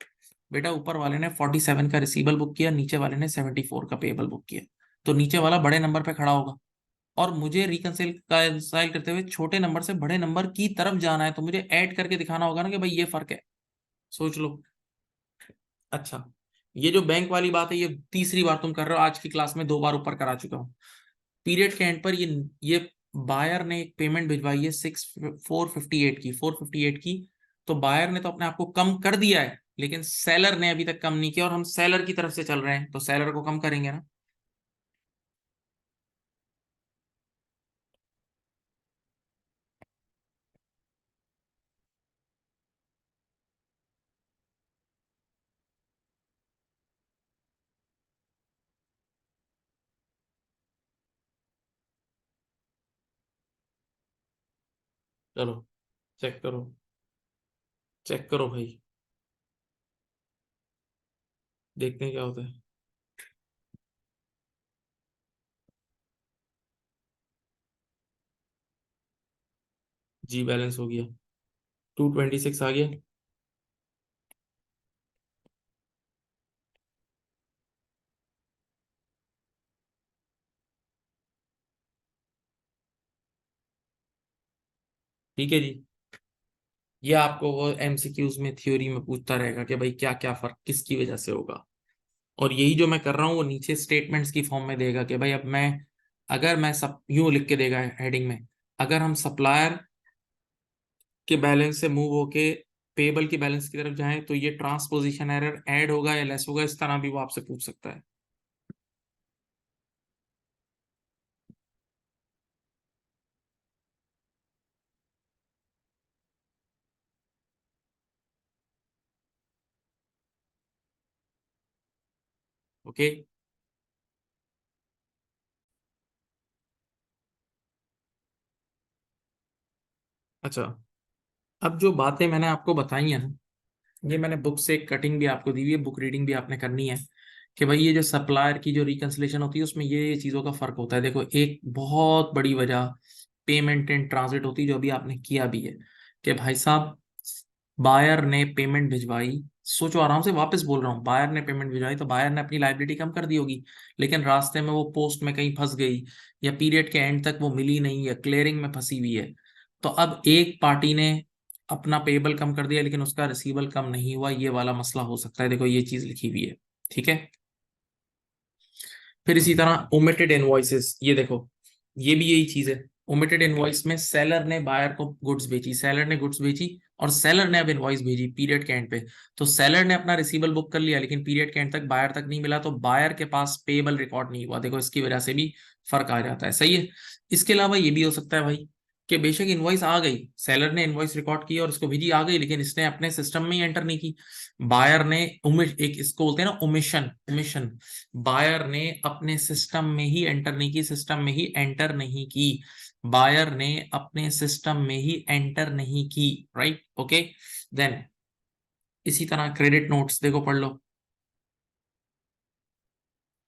बेटा ऊपर वाले ने 47 का रिसीवल बुक किया, नीचे वाले ने 74 का पेबल बुक किया, तो नीचे वाला बड़े नंबर पे खड़ा होगा। और मुझे रिकनसाइल करते हुए छोटे नंबर से बड़े नंबर की तरफ जाना है, तो मुझे ऐड करके दिखाना होगा ना कि भाई ये फर्क है। सोच लो। अच्छा, ये जो बैंक वाली बात है, ये तीसरी बार तुम कर रहे हो, आज की क्लास में 2 बार ऊपर करा चुका हूँ। पीरियड के एंड पर ये बायर ने एक पेमेंट भिजवाई है 458 की। तो बायर ने तो अपने आप को कम कर दिया है, लेकिन सेलर ने अभी तक कम नहीं किया, और हम सेलर की तरफ से चल रहे हैं, तो सेलर को कम करेंगे ना। चलो चेक करो। चेक करो भाई, देखते हैं क्या होता है। जी बैलेंस हो गया, 226 आ गया। ठीक है जी। ये आपको वो एमसीक्यूज में थ्योरी में पूछता रहेगा कि भाई क्या क्या फर्क किसकी वजह से होगा। और यही जो मैं कर रहा हूँ वो नीचे स्टेटमेंट्स की फॉर्म में देगा कि भाई अब मैं, अगर मैं सब यूं लिख के देगा हेडिंग में, अगर हम सप्लायर के बैलेंस से मूव होके पेबल की बैलेंस की तरफ जाएं तो ये ट्रांसपोजिशन एरर ऐड होगा या लेस होगा, इस तरह भी वो आपसे पूछ सकता है। ओके। अच्छा, अब जो बातें मैंने आपको बताई है ना, ये मैंने बुक से एक कटिंग भी आपको दी हुई है, बुक रीडिंग भी आपने करनी है कि भाई ये जो सप्लायर की जो रिकंसिलेशन होती है उसमें ये चीज़ों का फर्क होता है। देखो एक बहुत बड़ी वजह पेमेंट इन ट्रांजिट होती है, जो अभी आपने किया भी है कि भाई साहब बायर ने पेमेंट भिजवाई, सोचो आराम से, वापस बोल रहा हूँ, बायर ने पेमेंट भिजवाई तो बायर ने अपनी लाइबिलिटी कम कर दी होगी, लेकिन रास्ते में वो पोस्ट में कहीं फंस गई, या पीरियड के एंड तक वो मिली नहीं, या क्लियरिंग में फंसी हुई है। तो अब एक पार्टी ने अपना पेबल कम कर दिया लेकिन उसका रिसीबल कम नहीं हुआ, ये वाला मसला हो सकता है। देखो ये चीज लिखी हुई है, ठीक है। फिर इसी तरह ओमिटेड इनवॉइसेस, ये देखो ये भी यही चीज है। ओमिटेड इनवॉइस में सेलर ने बायर को गुड्स बेची, सेलर ने गुड्स बेची और सेलर ने अब इनवॉइस भेजी पीरियड के एंड पे, तो सेलर ने अपना रिसीबल बुक कर लिया लेकिन पीरियड के एंड तक बायर तक नहीं मिला, तो बायर के पास पेबल रिकॉर्ड नहीं हुआ। देखो इसकी वजह से भी फर्क आ जाता है, सही है। इसके अलावा ये भी हो सकता है भाई कि बेशक इनवॉइस आ गई, सेलर ने इनवॉइस रिकॉर्ड की और इसको भेजी, आ गई, लेकिन इसने अपने सिस्टम में ही एंटर नहीं की। बायर ने एक इसको बोलते हैं ना ओमिशन, ओमिशन, बायर ने अपने सिस्टम में ही एंटर नहीं की, सिस्टम में ही एंटर नहीं की, बायर ने अपने सिस्टम में ही एंटर नहीं की, राइट, ओके। देन इसी तरह क्रेडिट नोट्स देखो पढ़ लो।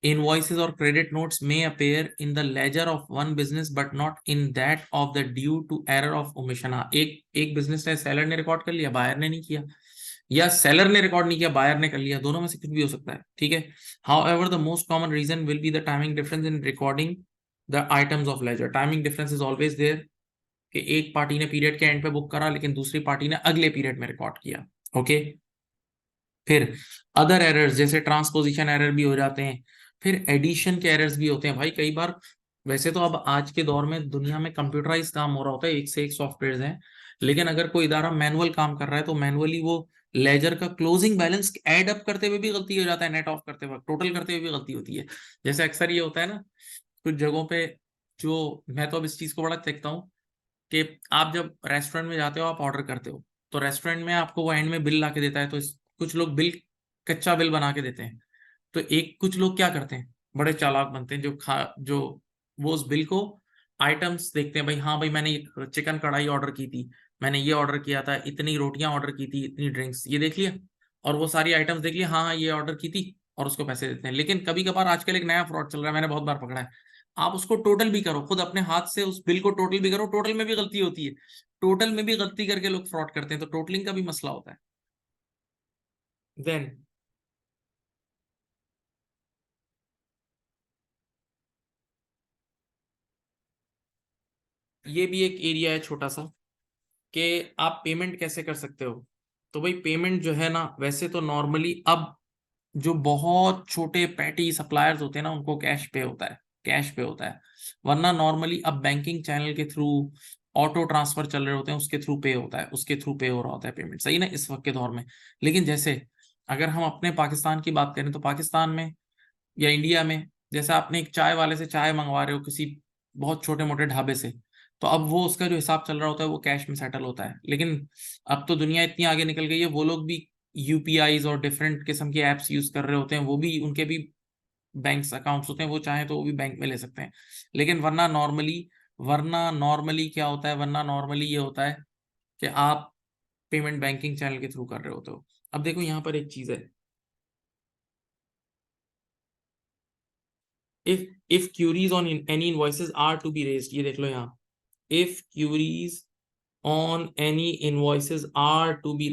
Invoices or credit notes may appear in the ledger of one business but not in that of the due to error of omission। हाँ, एक एक बिजनेस है, सेलर ने रिकॉर्ड कर लिया बायर ने नहीं किया, या सेलर ने रिकॉर्ड नहीं किया बायर ने कर लिया, दोनों में से कुछ भी हो सकता है, ठीक है। However the most common reason will be the timing difference in recording the items of ledger. Timing difference is always there कि एक पार्टी ने पीरियड के एंड पे बुक करा लेकिन दूसरी पार्टी ने अगले पीरियड में रिकॉर्ड किया, ओके। फिर अदर एरर्स जैसे ट्रांसपोजिशन एरर भी हो जाते हैं, फिर एडिशन के एरर्स भी होते हैं भाई कई बार। वैसे तो अब आज के दौर में दुनिया में कंप्यूटराइज काम हो रहा होता है, एक से एक सॉफ्टवेयर हैं, लेकिन अगर कोई इदारा मैनुअल काम कर रहा है तो मैनुअली वो लेजर का क्लोजिंग बैलेंस ऐड अप करते हुए भी गलती हो जाता है, नेट ऑफ करते वक्त टोटल करते हुए भी गलती होती है। जैसे अक्सर ये होता है ना कुछ जगहों पे, जो मैं तो अब इस चीज को बड़ा देखता हूँ कि आप जब रेस्टोरेंट में जाते हो आप ऑर्डर करते हो, तो रेस्टोरेंट में आपको वो एंड में बिल ला के देता है, तो कुछ लोग बिल कच्चा बिल बना के देते हैं। तो एक कुछ लोग क्या करते हैं, बड़े चालाक बनते हैं, जो वो उस बिल को आइटम्स देखते हैं, भाई हाँ भाई मैंने चिकन कढ़ाई ऑर्डर की थी, मैंने ये ऑर्डर किया था, इतनी रोटियां ऑर्डर की थी, इतनी ड्रिंक्स, ये देख लिया, और वो सारी आइटम्स देख लिया, हाँ हाँ ये ऑर्डर की थी, और उसको पैसे देते हैं। लेकिन कभी कभार आजकल एक नया फ्रॉड चल रहा है, मैंने बहुत बार पकड़ा है, आप उसको टोटल भी करो, खुद अपने हाथ से उस बिल को टोटल भी करो, टोटल में भी गलती होती है, टोटल में भी गलती करके लोग फ्रॉड करते हैं, तो टोटलिंग का भी मसला होता है। देन ये भी एक एरिया है छोटा सा कि आप पेमेंट कैसे कर सकते हो। तो भाई पेमेंट जो है ना, वैसे तो नॉर्मली अब जो बहुत छोटे पैटी सप्लायर्स होते हैं ना उनको कैश पे होता है, कैश पे होता है, वरना नॉर्मली अब बैंकिंग चैनल के थ्रू ऑटो ट्रांसफर चल रहे होते हैं, उसके थ्रू पे होता है, उसके थ्रू पे हो रहा होता है पेमेंट, सही ना इस वक्त के दौर में। लेकिन जैसे अगर हम अपने पाकिस्तान की बात करें तो पाकिस्तान में या इंडिया में, जैसे आपने एक चाय वाले से चाय मंगवा रहे हो किसी बहुत छोटे मोटे ढाबे से, तो अब वो उसका जो हिसाब चल रहा होता है वो कैश में सेटल होता है। लेकिन अब तो दुनिया इतनी आगे निकल गई है, वो लोग भी यूपीआईज और डिफरेंट किस्म के एप्स यूज कर रहे होते हैं, वो भी उनके भी बैंक अकाउंट्स होते हैं, वो चाहें तो वो भी बैंक में ले सकते हैं। लेकिन वरना नॉर्मली क्या होता है, वरना नॉर्मली ये होता है कि आप पेमेंट बैंकिंग चैनल के थ्रू कर रहे होते हो। अब देखो यहाँ पर एक चीज है, if queries on any invoices are to be raised, ये देख लो यहाँ, if queries on any invoices are to be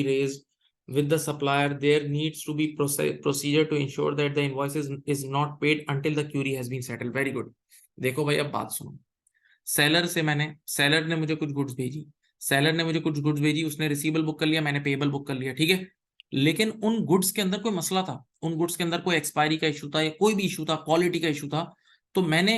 raised with the supplier, there needs to be procedure to ensure that the invoice is not paid until the query has been settled. Very good। देखो भाई अब बात सुनो, सेलर ने मुझे कुछ गुड्स भेजी, उसने रिसीवेबल बुक कर लिया, मैंने पेएबल बुक कर लिया, ठीक है। लेकिन उन गुड्स के अंदर कोई मसला था, उन गुड्स के अंदर कोई एक्सपायरी का इशू था या कोई भी इशू था, क्वालिटी का इशू था, तो मैंने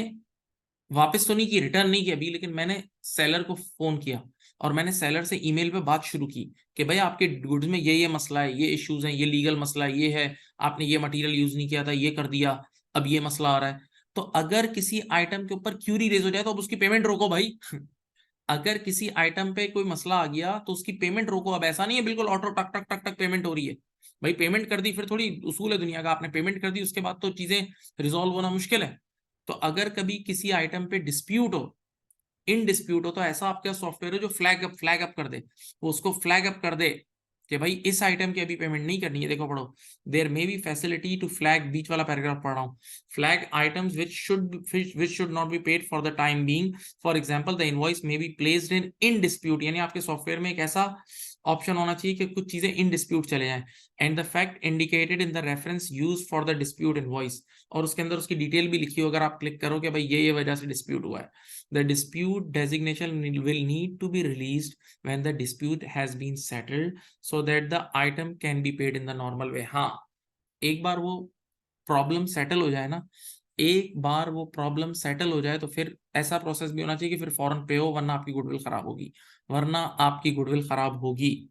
वापस तो नहीं की, रिटर्न नहीं किया अभी, लेकिन मैंने सेलर को फोन किया और मैंने सेलर से ईमेल पे बात शुरू की कि भाई आपके गुड्स में ये मसला है, ये इश्यूज हैं, ये लीगल मसला है, ये है, आपने ये मटेरियल यूज नहीं किया था, ये कर दिया, अब ये मसला आ रहा है। तो अगर किसी आइटम के ऊपर क्यूरी रेज हो जाए तो अब उसकी पेमेंट रोको भाई। अगर किसी आइटम पे कोई मसला आ गया तो उसकी पेमेंट रोको। अब ऐसा नहीं है बिल्कुल ऑटो टक टक टक टक पेमेंट हो रही है, भाई पेमेंट कर दी फिर थोड़ी उसूल है दुनिया का, आपने पेमेंट कर दी उसके बाद तो चीजें रिजॉल्व होना मुश्किल है। तो अगर कभी किसी आइटम पे डिस्प्यूट हो, इन डिस्प्यूट हो, तो ऐसा आपका सॉफ्टवेयर है जो फ्लैग अप कर दे, वो उसको फ्लैग अप कर दे कि भाई इस आइटम की अभी पेमेंट नहीं करनी है। देखो पढ़ो, there may be facility to flag, बीच वाला पैराग्राफ पढ़ रहा हूँ, flag items which should not be paid for the time being, for example the invoice may be placed in dispute, यानी आपके सॉफ्टवेयर में एक ऐसा ऑप्शन होना चाहिए कि कुछ चीजें इन डिस्प्यूट चले जाएं, and the fact indicated in the reference use for the dispute invoice, और उसके अंदर उसकी डिटेल भी लिखी हो, अगर आप क्लिक करो कि भाई ये वजह से डिस्प्यूट हुआ है। The dispute designation will need to be released when the dispute has been settled so that the item can be paid in the normal way। हाँ, एक बार वो प्रॉब्लम सेटल हो जाए ना, एक बार वो प्रॉब्लम सेटल हो जाए तो फिर ऐसा प्रोसेस भी होना चाहिए कि फिर फौरन पे हो, वरना आपकी गुडविल खराब होगी,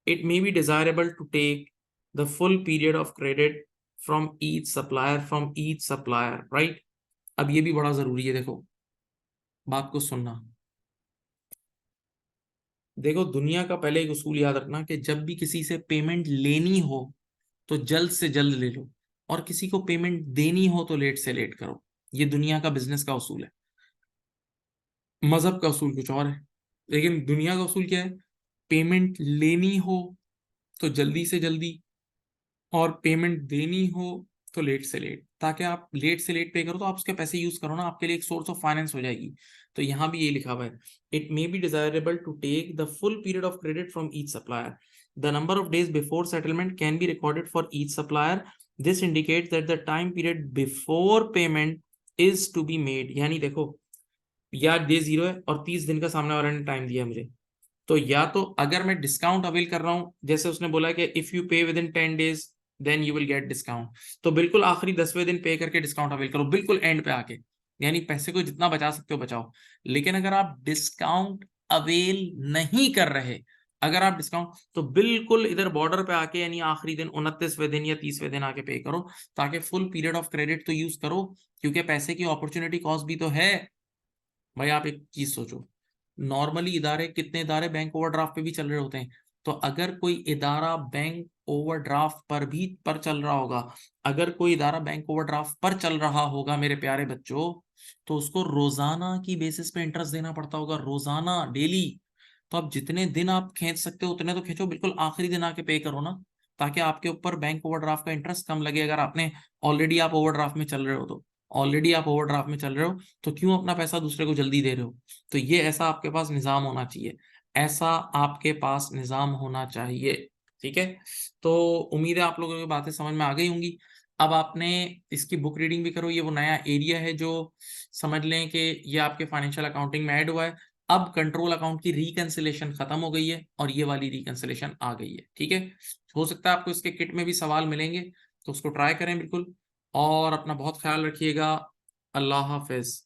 It may be desirable to take the full period of credit from each supplier, right? अब ये भी बड़ा जरूरी है, देखो बात को सुनना। देखो दुनिया का पहले एक उसूल याद रखना कि जब भी किसी से पेमेंट लेनी हो तो जल्द से जल्द ले लो, और किसी को पेमेंट देनी हो तो लेट से लेट करो। ये दुनिया का बिजनेस का उसूल है। मजहब का उसूल कुछ और है, लेकिन दुनिया का उसूल क्या है? पेमेंट लेनी हो तो जल्दी से जल्दी, और पेमेंट देनी हो तो लेट से लेट, ताकि आप लेट से लेट पे करो तो आप उसके पैसे यूज करो ना, आपके लिए एक सोर्स ऑफ फाइनेंस हो जाएगी। तो यहाँ भी ये लिखा हुआ है, it may be desirable to take the full period of credit from each supplier, the number of days before settlement can be recorded for each supplier, this indicates that the time period before payment is to be made. यानी देखो, या डे 0 है और 30 दिन का सामने वाले ने टाइम दिया मुझे, तो या तो अगर मैं डिस्काउंट अवेल कर रहा हूं, जैसे उसने बोला कि if you pay within 10 days then you will get discount, तो बिल्कुल आखिरी 10वें दिन पे करके डिस्काउंट अवेल करो, बिल्कुल एंड पे आके, यानी पैसे को जितना बचा सकते हो बचाओ। लेकिन अगर आप डिस्काउंट अवेल नहीं कर रहे, अगर आप डिस्काउंट, तो बिल्कुल इधर बॉर्डर पे आके, यानी आखिरी दिन 29वें दिन या 30वें दिन आके पे करो, ताकि फुल पीरियड ऑफ क्रेडिट तो यूज करो, क्योंकि पैसे की अपॉर्चुनिटी कॉस्ट भी तो है। भाई आप एक चीज सोचो, नॉर्मली इदारे, कितने इदारे बैंक ओवरड्राफ्ट पे भी चल रहे होते हैं, तो अगर कोई इदारा बैंक ओवरड्राफ्ट पर चल रहा होगा, अगर कोई इदारा बैंक ओवरड्राफ्ट पर चल रहा होगा मेरे प्यारे बच्चों, तो उसको रोजाना की बेसिस पे इंटरेस्ट देना पड़ता होगा, रोजाना, डेली। तो आप जितने दिन आप खींच सकते हो उतने तो खींचो, बिल्कुल आखिरी दिन आके पे करो ना, ताकि आपके ऊपर बैंक ओवरड्राफ्ट का इंटरेस्ट कम लगे। अगर आपने ऑलरेडी आप ओवरड्राफ्ट में चल रहे हो तो, क्यों अपना पैसा दूसरे को जल्दी दे रहे हो? तो ये ऐसा आपके पास निजाम होना चाहिए, ऐसा आपके पास निजाम होना चाहिए, ठीक है। तो उम्मीद है आप लोगों को बातें समझ में आ गई होंगी। अब आपने इसकी बुक रीडिंग भी करो, ये वो नया एरिया है जो, समझ लें कि ये आपके फाइनेंशियल अकाउंटिंग में ऐड हुआ है। अब कंट्रोल अकाउंट की रिकंसिलेशन खत्म हो गई है और ये वाली रिकंसिलेशन आ गई है, ठीक है। हो सकता है आपको इसके किट में भी सवाल मिलेंगे, तो उसको ट्राई करें बिल्कुल, और अपना बहुत ख्याल रखिएगा। अल्लाह हाफिज।